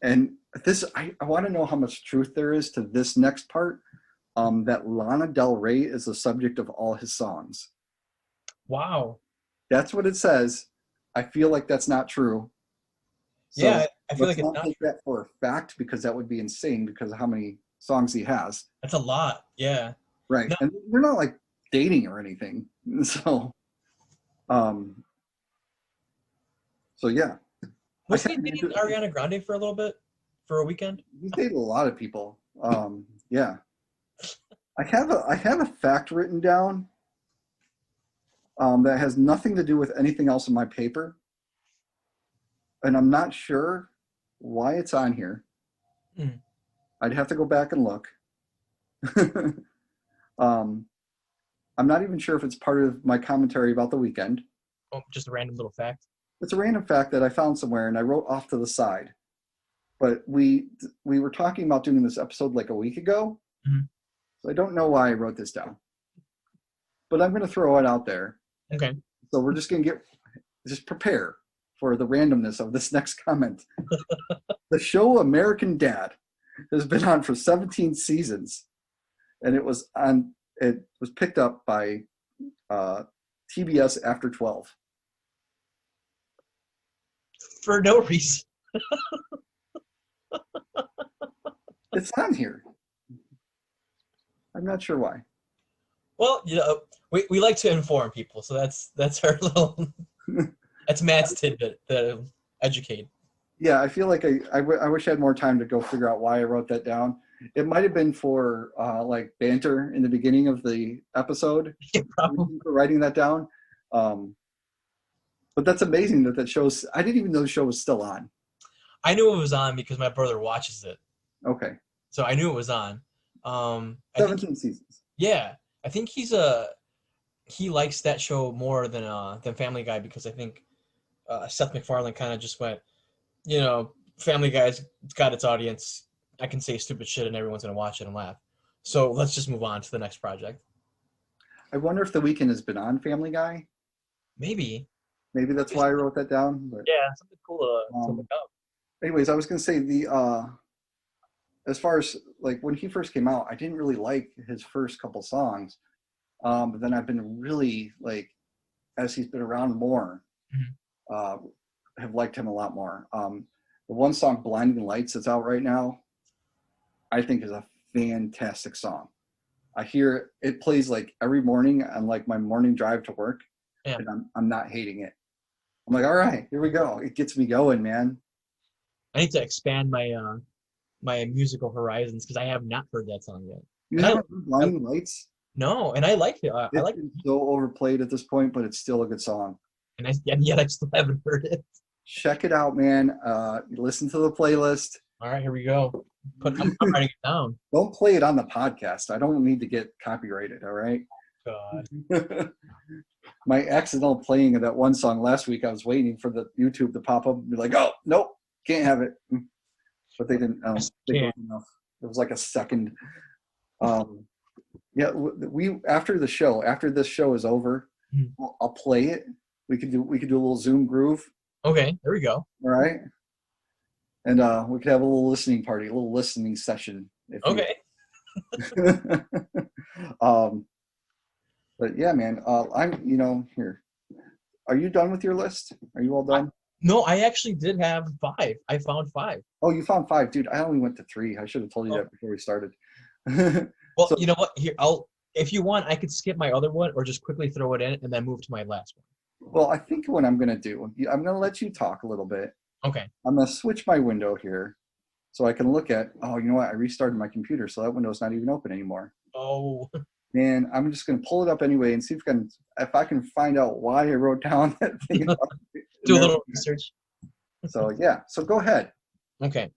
And this, I want to know how much truth there is to this next part, that Lana Del Rey is the subject of all his songs. Wow. That's what it says. I feel like that's not true. So yeah, I feel like it's not take that for a fact because that would be insane because of how many songs he has. That's a lot. Yeah. Right. No. And we're not like dating or anything. So yeah. Was he dating Ariana Grande for a little bit? For a weekend? He's dated a lot of people. Yeah. I have a fact written down that has nothing to do with anything else in my paper. And I'm not sure why it's on here. I'd have to go back and look. I'm not even sure if it's part of my commentary about the weekend. Oh, just a random little fact? It's a random fact that I found somewhere and I wrote off to the side. But we were talking about doing this episode like a week ago. Mm-hmm. So I don't know why I wrote this down. But I'm going to throw it out there. Okay. So we're just going to just prepare for the randomness of this next comment. The show American Dad has been on for 17 seasons. And it was picked up by TBS after 12. For no reason. It's on here. I'm not sure why. Well, you know, we like to inform people, so that's our little that's Matt's tidbit to educate. Yeah, I feel like I wish I had more time to go figure out why I wrote that down. It might have been for like banter in the beginning of the episode. Yeah, probably. For writing that down. But that's amazing that shows. I didn't even know the show was still on. I knew it was on because my brother watches it. Okay. So I knew it was on. 17 seasons. Yeah, I think he likes that show more than Family Guy because I think Seth MacFarlane kind of just went, you know, Family Guy's got its audience. I can say stupid shit and everyone's gonna watch it and laugh. So let's just move on to the next project. I wonder if The Weeknd has been on Family Guy. Maybe that's why I wrote that down. But, yeah, something cool to look up. Anyways, I was gonna say as far as like when he first came out, I didn't really like his first couple songs, but then I've been really like, as he's been around more, have liked him a lot more. The one song, "Blinding Lights," that's out right now, I think is a fantastic song. I hear it plays like every morning on like my morning drive to work, Yeah. and I'm not hating it. I'm like, all right, here we go. It gets me going, man. I need to expand my my musical horizons because I have not heard that song yet. You And haven't heard Blinding Lights? No, and I like it. I It's like, so overplayed at this point, but it's still a good song. and yet I still haven't heard it. Check it out, man. Listen to the playlist. All right, here we go. I'm writing it down. Don't play it on the podcast. I don't need to get copyrighted, all right? God. My accidental playing of that one song last week, I was waiting for the YouTube to pop up and be like, oh, nope, can't have it. But they didn't. They didn't enough. It was like a second. Yeah, we after this show is over, I'll play it. We could do a little Zoom groove. Okay, there we go. All right. And we could have a little listening party, a little listening session. Okay. But yeah, man, I'm, here. Are you done with your list? Are you all done? No, I actually did have 5. I found 5. Oh, you found 5, dude. I only went to 3. I should have told you that before we started. Well, So- you know what? Here, if you want, I could skip my other one or just quickly throw it in and then move to my last one. Well, I think what I'm going to do, I'm going to let you talk a little bit. Okay. I'm going to switch my window here so I can look at, oh, you know what? I restarted my computer, so that window's not even open anymore. Oh. And I'm just going to pull it up anyway and see if I can find out why I wrote down that thing. Do a little research. So, yeah. So go ahead. Okay.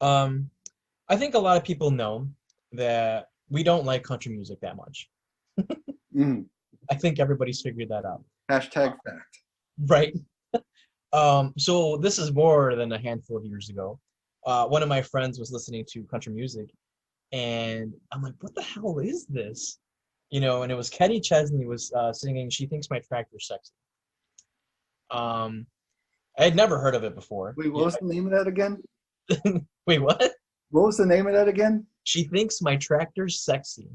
I think a lot of people know that we don't like country music that much. Mm. I think everybody's figured that out. Hashtag fact. Right. So this is more than a handful of years ago. One of my friends was listening to country music, and I'm like, what the hell is this? And it was Kenny Chesney was singing "She Thinks My Tractor's Sexy." I had never heard of it before. Wait, what was the name of that again? Wait, what? What was the name of that again? She thinks my tractor's sexy.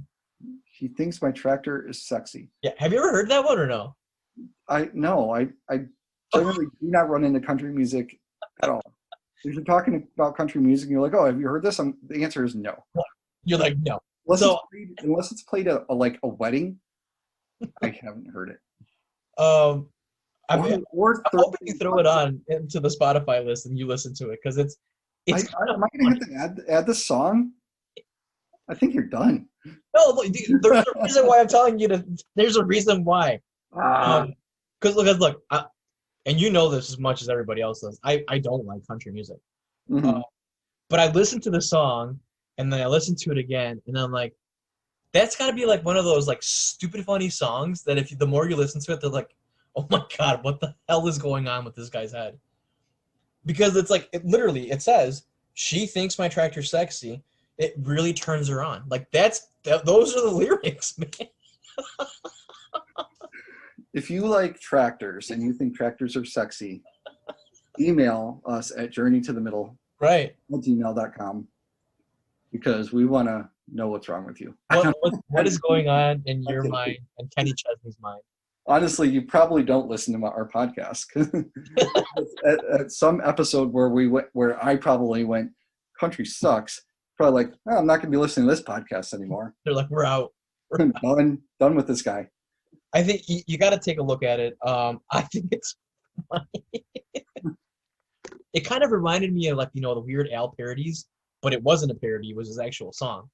She thinks my tractor is sexy. Yeah, have you ever heard that one or no? I generally do not run into country music at all. If you're talking about country music and you're like, oh, have you heard this? The answer is no. You're like, no. Unless it's played at like a wedding, I haven't heard it. I'm Or hoping you throw it on into the Spotify list and you listen to it because it's am I going to have to add this song? I think you're done. No, look, dude, there's a reason why I'm telling you to. There's a reason why. Because look, and you know this as much as everybody else does. I don't like country music, but I listened to the song and then I listened to it again, and I'm like, that's got to be like one of those like stupid funny songs that the more you listen to it, they're like, oh my god, what the hell is going on with this guy's head? Because it's like it says she thinks my tractor's sexy. It really turns her on. Like those are the lyrics, man. If you like tractors and you think tractors are sexy, email us at journeytothemiddle Right. at gmail.com because we want to know what's wrong with you. What is going on in your mind and Kenny Chesney's mind? Honestly, you probably don't listen to our podcast. at some episode where I probably went, country sucks. Probably like, oh, I'm not going to be listening to this podcast anymore. They're like, we're out. Done with this guy. I think you got to take a look at it. I think it's funny. It kind of reminded me of the Weird Al parodies, but it wasn't a parody. It was his actual song.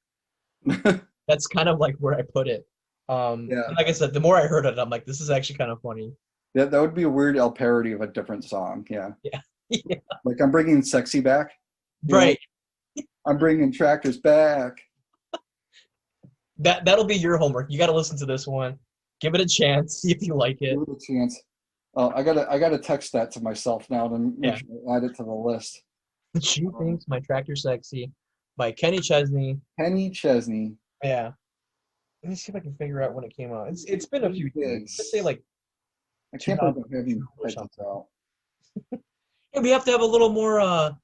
That's kind of like where I put it. Yeah. Like I said, the more I heard it, I'm like, this is actually kind of funny. Yeah, that would be a Weird Al parody of a different song. Yeah. Yeah. Like I'm bringing sexy back. Right. I'm bringing tractors back. That'll be your homework. You got to listen to this one. Give it a chance. See if you like it. Give it a chance. Oh, I gotta text that to myself now to make sure I add it to the list. She Thinks My Tractor's Sexy by Kenny Chesney. Kenny Chesney. Yeah. Let me see if I can figure out when it came out. It's been a few years. Let's say like. I can't believe I'm having this out. Yeah, we have to have a little more,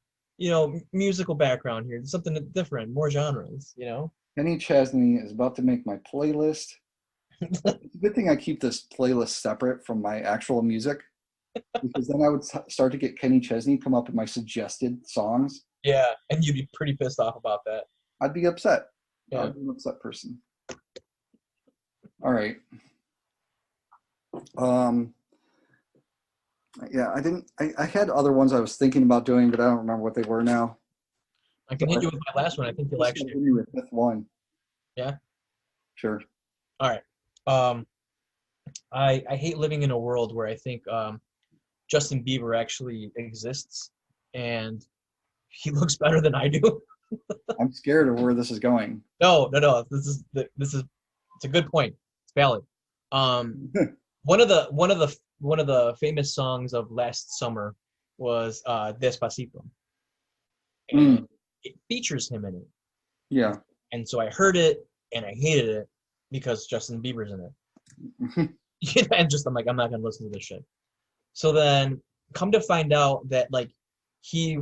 musical background here. Something different, more genres. Kenny Chesney is about to make my playlist. It's a good thing I keep this playlist separate from my actual music, because then I would start to get Kenny Chesney come up in my suggested songs. Yeah, and you'd be pretty pissed off about that. I'd be upset. Yeah. I'd be an upset person. All right. Yeah, I had other ones I was thinking about doing, but I don't remember what they were now. I can hit you with my last one. I think you'll Just actually. give you a fifth one. Yeah. Sure. All right. I hate living in a world where I think Justin Bieber actually exists, and he looks better than I do. I'm scared of where this is going. No. This is it's a good point. It's valid. One of the famous songs of last summer was Despacito, and it features him in it. Yeah. And so I heard it and I hated it because Justin Bieber's in it. And just I'm like, I'm not gonna listen to this shit. So then come to find out that like he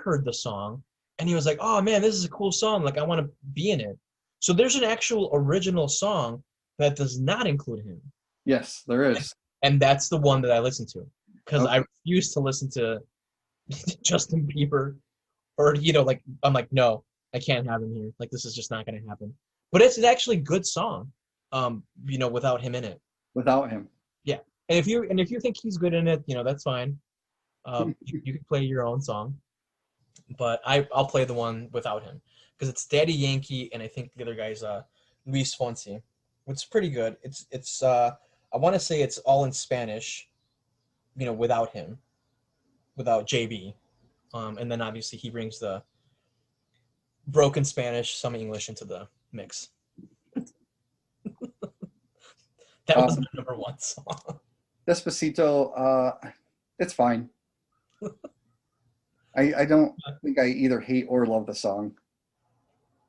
heard the song and he was like, oh man, this is a cool song. Like I want to be in it. So there's an actual original song that does not include him. Yes, there is. And that's the one that I listen to because Okay. I refuse to listen to Justin Bieber or, like, I'm like, no, I can't have him here. Like, this is just not going to happen. But it's an actually good song, without him in it. Without him. Yeah. And if you think he's good in it, that's fine. You can play your own song. But I'll play the one without him because it's Daddy Yankee and I think the other guy's Luis Fonsi. It's pretty good. It's I want to say it's all in Spanish, without him, without JB. And then obviously he brings the broken Spanish, some English into the mix. That was my number one song. Despacito, it's fine. I don't think I either hate or love the song.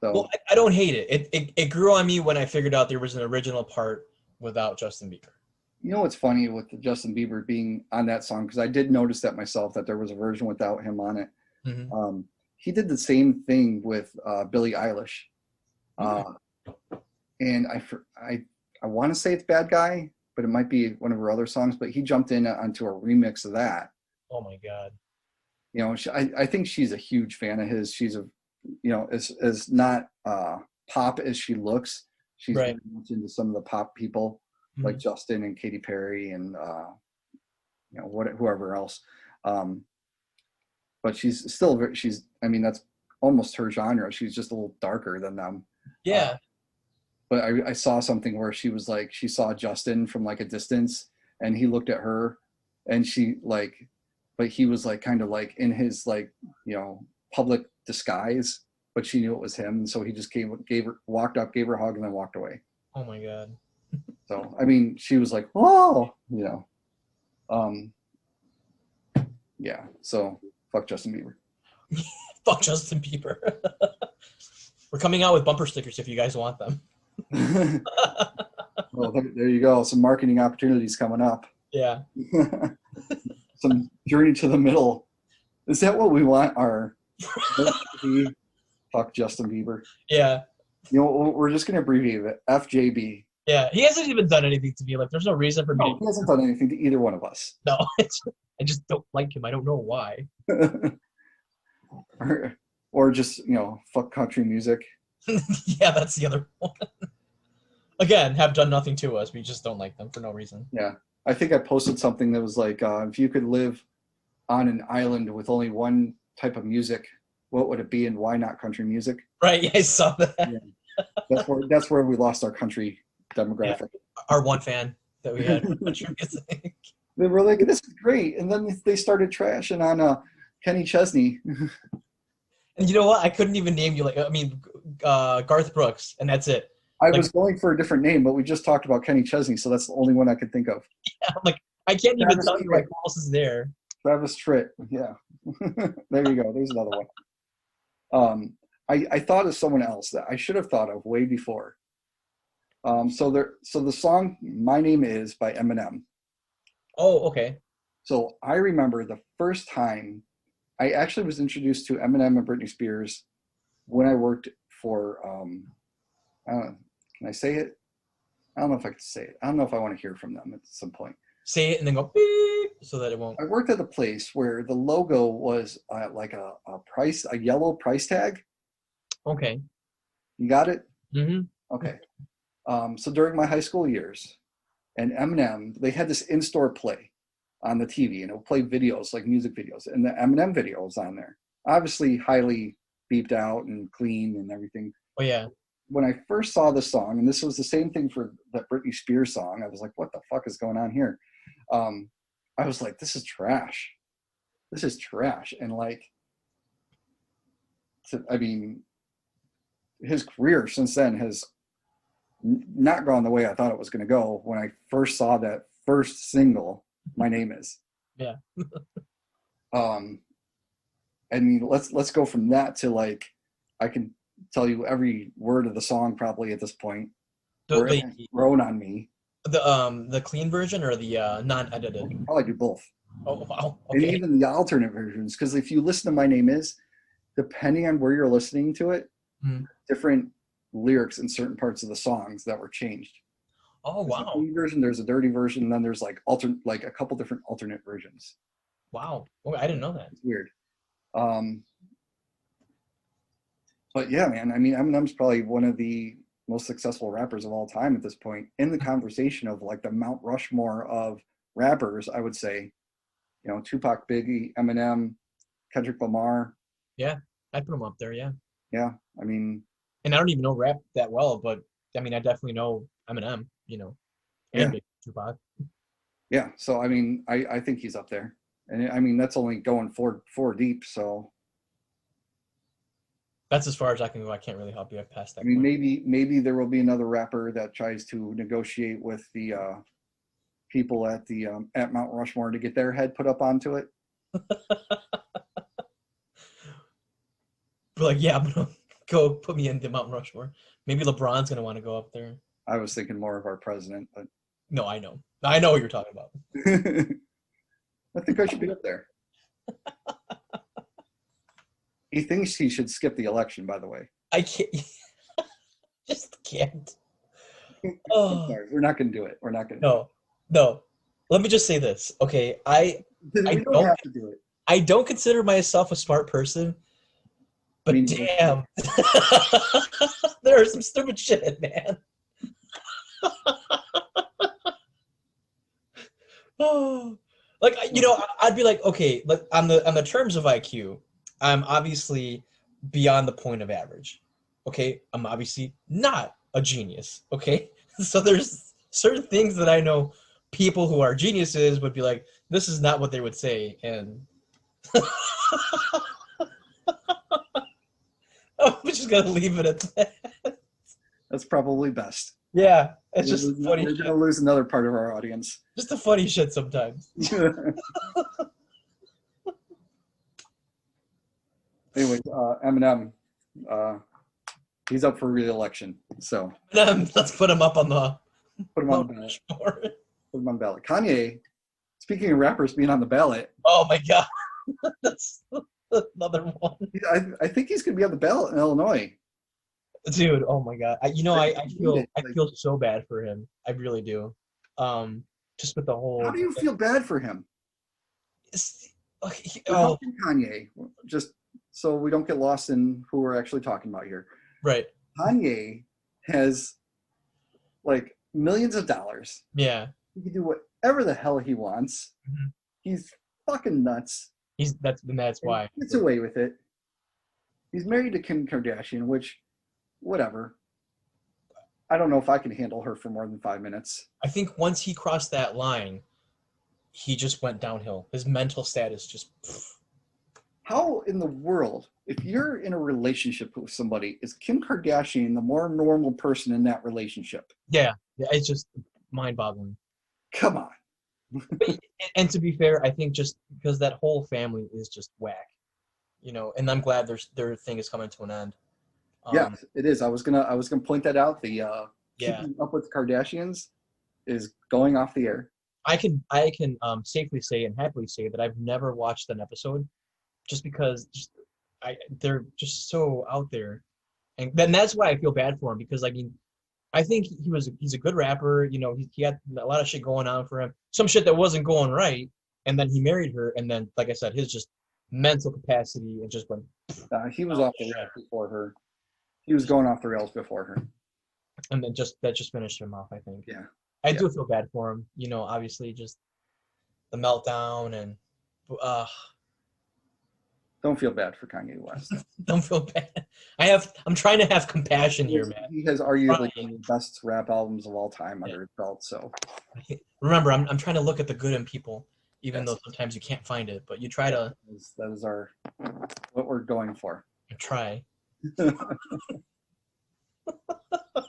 So Well, I don't hate it. It grew on me when I figured out there was an original part without Justin Bieber. you know what's funny with the Justin Bieber being on that song, because I did notice that myself, that there was a version without him on it. Mm-hmm. He did the same thing with Billie Eilish. And I want to say it's Bad Guy, but it might be one of her other songs, but he jumped in onto a remix of that. Oh my God. I think she's a huge fan of his. She's as not pop as she looks. She's Right. very much into some of the pop people like Justin and Katy Perry and whoever else. But she's still that's almost her genre. She's just a little darker than them. Yeah. But I saw something where she was like, she saw Justin from like a distance and he looked at her and but he was like kind of like in his public disguise, but she knew it was him. So he just walked up, gave her a hug and then walked away. Oh my God. So, she was like, oh, yeah. So fuck Justin Bieber. Fuck Justin Bieber. We're coming out with bumper stickers if you guys want them. Well, there you go. Some marketing opportunities coming up. Yeah. Some journey to the middle. Is that what we want? Our fuck Justin Bieber. Yeah. We're just gonna abbreviate it. FJB. Yeah. He hasn't even done anything to me. Like, there's no reason for me. No, he hasn't done anything to either one of us. No, I just don't like him. I don't know why. or just fuck country music. Yeah, that's the other one. Again, have done nothing to us. We just don't like them for no reason. Yeah. I think I posted something that was like, if you could live on an island with only one type of music, what would it be and why not country music? Right, yeah, I saw that. Yeah. That's where we lost our country demographic. Yeah. Our one fan that we had. Country music. They were like, this is great. And then they started trashing on Kenny Chesney. And you know what? I couldn't even name you Garth Brooks, and that's it. I was going for a different name, but we just talked about Kenny Chesney, so that's the only one I could think of. Yeah, I can't even Travis tell you Tritt. who else is there. Travis Tritt, yeah. There you go. There's another one. I thought of someone else that I should have thought of way before. So the song "My Name Is" by Eminem. Oh, okay. So I remember the first time I actually was introduced to Eminem and Britney Spears when I worked for. Can I say it? I don't know if I can say it. I don't know if I want to hear from them at some point. Say it and then go beep so that it won't. I worked at a place where the logo was like a yellow price tag. Okay. You got it? Mm-hmm. Okay. So during my high school years, and Eminem, they had this in-store play on the TV, and it would play videos, like music videos, and the Eminem video was on there. Obviously, highly beeped out and clean and everything. Oh yeah. When I first saw the song, and this was the same thing for that Britney Spears song, I was like, what the fuck is going on here? I was like, this is trash. This is trash. And like, I mean, his career since then has not gone the way I thought it was going to go when I first saw that first single, My Name Is. Yeah. I mean, let's go from that to like, I can tell you every word of the song probably at this point. It's grown on me. The clean version or the non-edited? I'll probably do both. Oh wow. And Okay. even the alternate versions, because if you listen to My Name Is, depending on where you're listening to it, different lyrics in certain parts of the songs that were changed. Oh There's a wow. clean version, there's a dirty version, and then there's like a couple different alternate versions. Wow. Oh, I didn't know that. It's weird. But yeah, man, I mean, Eminem's probably one of the most successful rappers of all time at this point. In the conversation of like the Mount Rushmore of rappers, I would say, you know, Tupac, Biggie, Eminem, Kendrick Lamar. Yeah, I put him up there. Yeah. Yeah, I mean, And I don't even know rap that well, but I mean, I definitely know Eminem. You know, and Yeah. Big Tupac. yeah. So I mean, I think he's up there, and I mean that's only going four deep. So That's as far as I can go. I can't really help you. I've passed that. I mean, point. maybe there will be another rapper that tries to negotiate with the people at the at Mount Rushmore to get their head put up onto it. But like, yeah, I'm gonna go put me into Mount Rushmore. Maybe LeBron's gonna want to go up there. I was thinking more of our president, but No, I know what you're talking about. I think I should be up there. He thinks he should skip the election, by the way. I can't. Just can't. Oh Sorry, we're not going to do it. We're not going to. no. Let me just say this, okay? I We don't don't- have to do it. I don't consider myself a smart person, but Me neither. damn, there is some stupid shit, man. Oh, like you know, I'd be like, okay, like on the terms of IQ, I'm obviously beyond the point of average. Okay, I'm obviously not a genius. Okay, so there's certain things that I know people who are geniuses would be like, this is not what they would say, and I'm just gonna leave it at that. That's probably best. Yeah, it's just We're funny. going to lose another part of our audience. Just a funny shit sometimes. Anyway, Eminem, he's up for re-election, so Let's put him up on the put him on the ballot. Put him on the ballot. Kanye, speaking of rappers being on the ballot, Oh my god, that's another one, I think he's going to be on the ballot in Illinois. dude. Oh my god, I feel Like- so bad for him. I really do. Just with the whole. How do you feel bad for him? We're Oh, talking Kanye, just so we don't get lost in who we're actually talking about here. right. Kanye has like millions of dollars. Yeah, He can do whatever the hell he wants. Mhm. He's fucking nuts. that's And why. he gets away with it. He's married to Kim Kardashian, which, whatever. I don't know if I can handle her for more than 5 minutes. I think once he crossed that line, he just went downhill. His mental status just. How in the world, if you're in a relationship with somebody, is Kim Kardashian the more normal person in that relationship? Yeah, it's just mind-boggling. Come on. And to be fair, I think just because that whole family is just whack, you know. And I'm glad their thing is coming to an end. Yeah, it is. I was gonna point that out. The Yeah. Keeping Up with the Kardashians is going off the air. I can safely say and happily say that I've never watched an episode, just because they're just so out there, and then that's why I feel bad for him, because I mean, I think he's a good rapper. You know, he had a lot of shit going on for him, some shit that wasn't going right, and then he married her, and then like I said, his just mental capacity and just went. He was off the rails before her. He was going off the rails before her. And then that just finished him off, I think. Yeah. I do feel bad for him. Obviously just the meltdown and Don't feel bad for Kanye West. don't feel bad. I'm trying to have compassion here, man. He has arguably one of the best rap albums of all time under his belt. So remember, I'm trying to look at the good in people, even though sometimes you can't find it. But you try to. That is what we're going for. Try.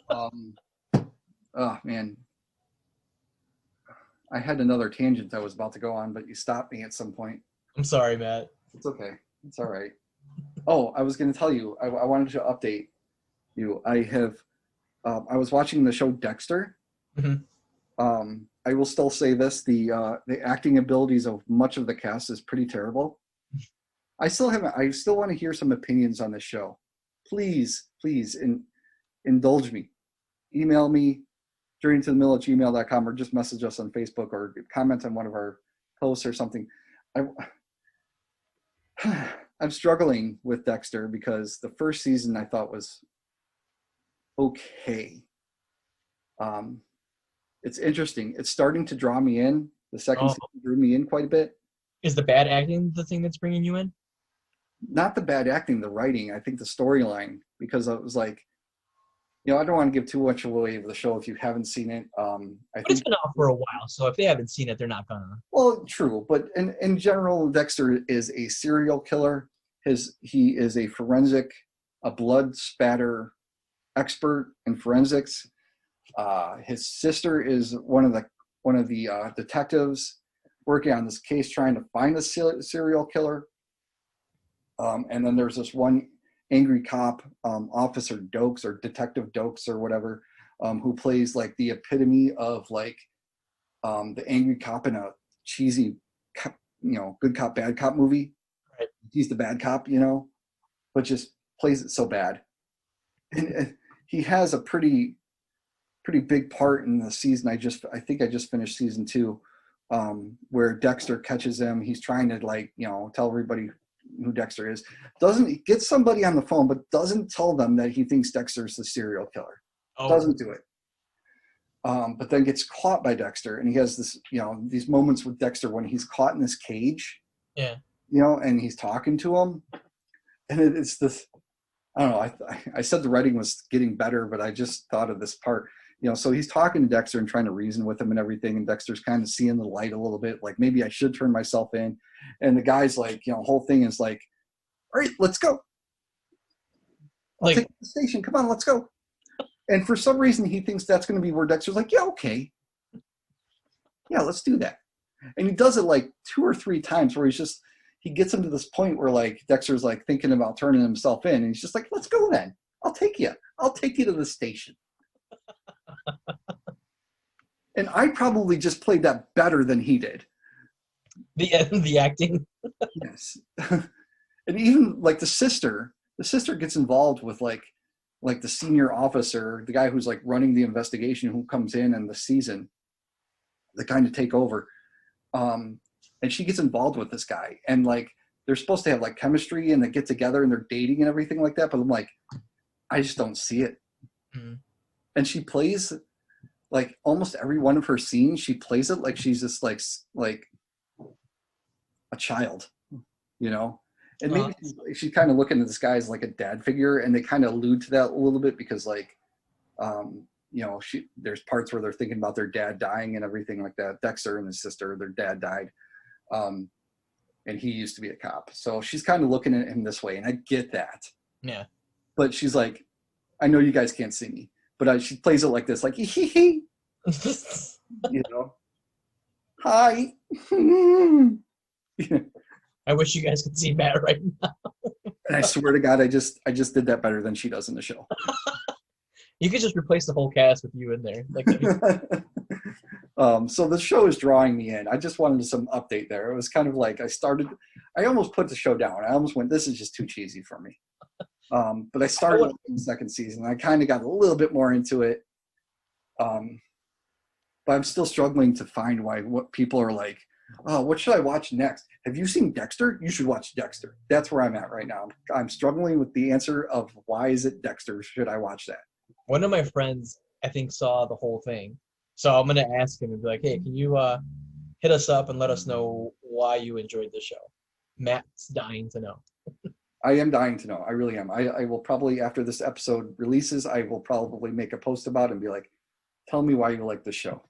Oh man, I had another tangent I was about to go on, but you stopped me at some point. I'm sorry, Matt. It's okay. It's all right. Oh, I was going to tell you. I wanted to update you. I was watching the show Dexter. Mm-hmm. I will still say this: the acting abilities of much of the cast is pretty terrible. I still want to hear some opinions on the show. Please, indulge me. Email me journeytothemill@gmail.com, or just message us on Facebook, or comment on one of our posts or something. I'm struggling with Dexter because the first season I thought was okay. It's interesting. It's starting to draw me in. The second season drew me in quite a bit. Is the bad acting the thing that's bringing you in? Not the bad acting, the writing. I think the storyline, because I was like, I don't want to give too much away of the show if you haven't seen it. It's been out for a while, so if they haven't seen it, they're not gonna. Well, true, but in general, Dexter is a serial killer. He is a blood spatter expert in forensics. His sister is one of the detectives working on this case, trying to find the serial killer. And then there's this one angry cop, Officer Dokes, or Detective Dokes, or whatever, who plays like the epitome of like the angry cop in a cheesy, good cop, bad cop movie. Right. He's the bad cop, but just plays it so bad. And he has a pretty big part in the season. I think I just finished season 2, where Dexter catches him. He's trying to tell everybody who Dexter is. Doesn't get somebody on the phone, but doesn't tell them that he thinks Dexter's the serial killer. Doesn't do it. But then gets caught by Dexter, and he has this, these moments with Dexter when he's caught in this cage. Yeah. And he's talking to him, and it's this. I don't know. I said the writing was getting better, but I just thought of this part. So he's talking to Dexter and trying to reason with him and everything, and Dexter's kind of seeing the light a little bit, like maybe I should turn myself in. And the guy's like, whole thing is like, all right, let's go. I'll take you to the station. Come on, let's go. And for some reason, he thinks that's going to be where Dexter's like, yeah, okay. Yeah, let's do that. And he does it like 2 or 3 times where he gets him to this point where like Dexter's like thinking about turning himself in. And he's just like, let's go then. I'll take you to the station. And I probably just played that better than he did. The acting. Yes. And even like the sister gets involved with like the senior officer, the guy who's like running the investigation, who comes in the season, the kind of take over. And she gets involved with this guy, and like they're supposed to have like chemistry and they get together and they're dating and everything like that. But I'm like, I just don't see it. Mm-hmm. And she plays like almost every one of her scenes. She plays it like she's just like a child, and maybe she's kind of looking at this guy as like a dad figure, and they kind of allude to that a little bit because like, there's parts where they're thinking about their dad dying and everything like that. Dexter and his sister, their dad died. And he used to be a cop. So she's kind of looking at him this way, and I get that. Yeah. But she's like, I know you guys can't see me, but she plays it like this, like, hee. Hi. I wish you guys could see Matt right now. And I swear to God, I just did that better than she does in the show. You could just replace the whole cast with you in there. So the show is drawing me in. I just wanted some update there. It was kind of like I almost put the show down. I almost went, this is just too cheesy for me. But I started in the second season. I kind of got a little bit more into it. But I'm still struggling to find what people are like, oh, what should I watch next? Have you seen Dexter? You should watch Dexter. That's where I'm at right now. I'm struggling with the answer of why is it Dexter? Should I watch that? One of my friends, I think, saw the whole thing. So I'm gonna ask him and be like, "Hey, can you hit us up and let us know why you enjoyed the show?" Matt's dying to know. I am dying to know. I really am. I will probably, after this episode releases, I will probably make a post about it and be like, tell me why you like this show.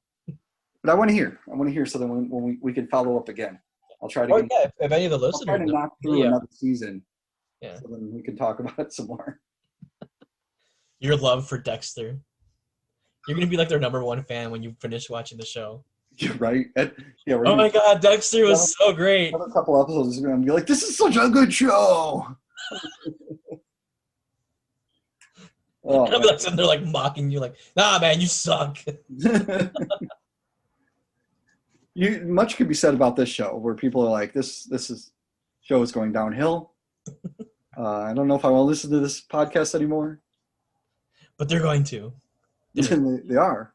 But I want to hear. So that when we can follow up again. I'll try to If any of the I'll try listeners to knock through yeah. another season. Yeah. So then we can talk about it some more. Your love for Dexter. You're going to be like their number one fan when you finish watching the show. You're right. Yeah, Oh my God, Dexter was so great. Another couple episodes is going to be like, this is such a good show. Oh, And I'll be like sitting there like mocking you, like, nah, man, you suck. Much could be said about this show, where people are like, this show is going downhill. I don't know if I want to listen to this podcast anymore. But they're going to. They are.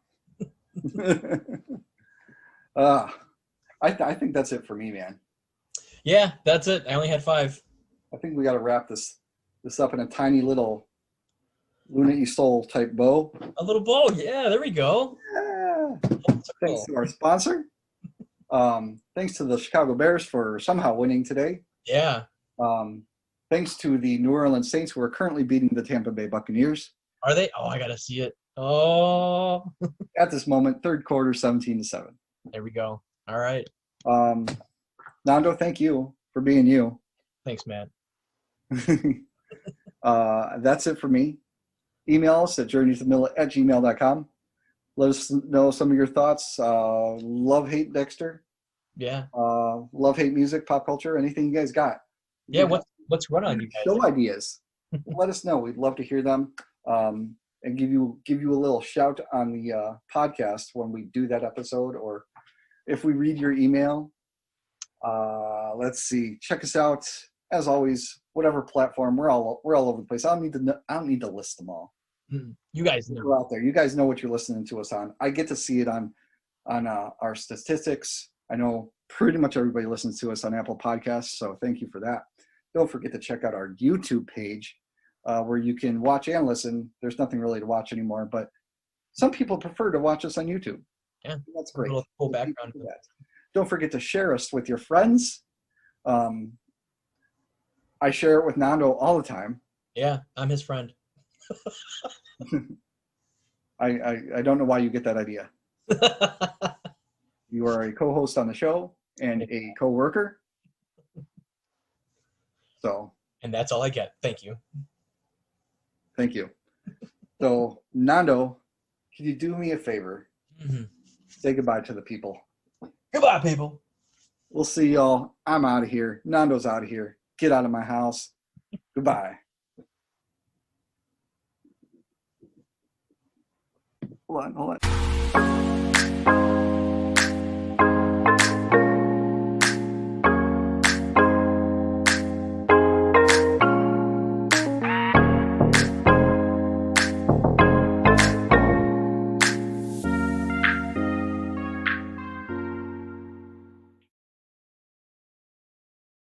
I think that's it for me, man. Yeah, that's it. I only had 5. I think we got to wrap this up in a tiny little Luna y Sol type bow. A little bow. Yeah, there we go. Yeah. Thanks to our sponsor. Thanks to the Chicago Bears for somehow winning today. Yeah. Thanks to the New Orleans Saints, who are currently beating the Tampa Bay Buccaneers. Are they? Oh, I got to see it. Oh. At this moment, third quarter, 17-7. There we go. All right. Nando, thank you for being you. Thanks, Matt. That's it for me. Email us at journeytothemill@gmail.com. Let us know some of your thoughts. Love, hate Dexter. Yeah. Love, hate music, pop culture, anything you guys got. Yeah, what's run on you guys? Show ideas. Let us know. We'd love to hear them. And give you a little shout on the podcast when we do that episode, or if we read your email. Let's see. Check us out as always. Whatever platform, we're all over the place. I don't need to list them all. You guys know. We're out there. You guys know what you're listening to us on. I get to see it on our statistics. I know pretty much everybody listens to us on Apple Podcasts, so thank you for that. Don't forget to check out our YouTube page, where you can watch and listen. There's nothing really to watch anymore, but some people prefer to watch us on YouTube. Yeah, that's great. A little cool background. Don't forget to share us with your friends. I share it with Nando all the time. Yeah, I'm his friend. I don't know why you get that idea. You are a co-host on the show and a co-worker. So. And that's all I get. Thank you. Thank you. So, Nando, can you do me a favor? Mm-hmm. Say goodbye to the people. Goodbye, people. We'll see y'all. I'm out of here. Nando's out of here. Get out of my house. Goodbye. Hold on.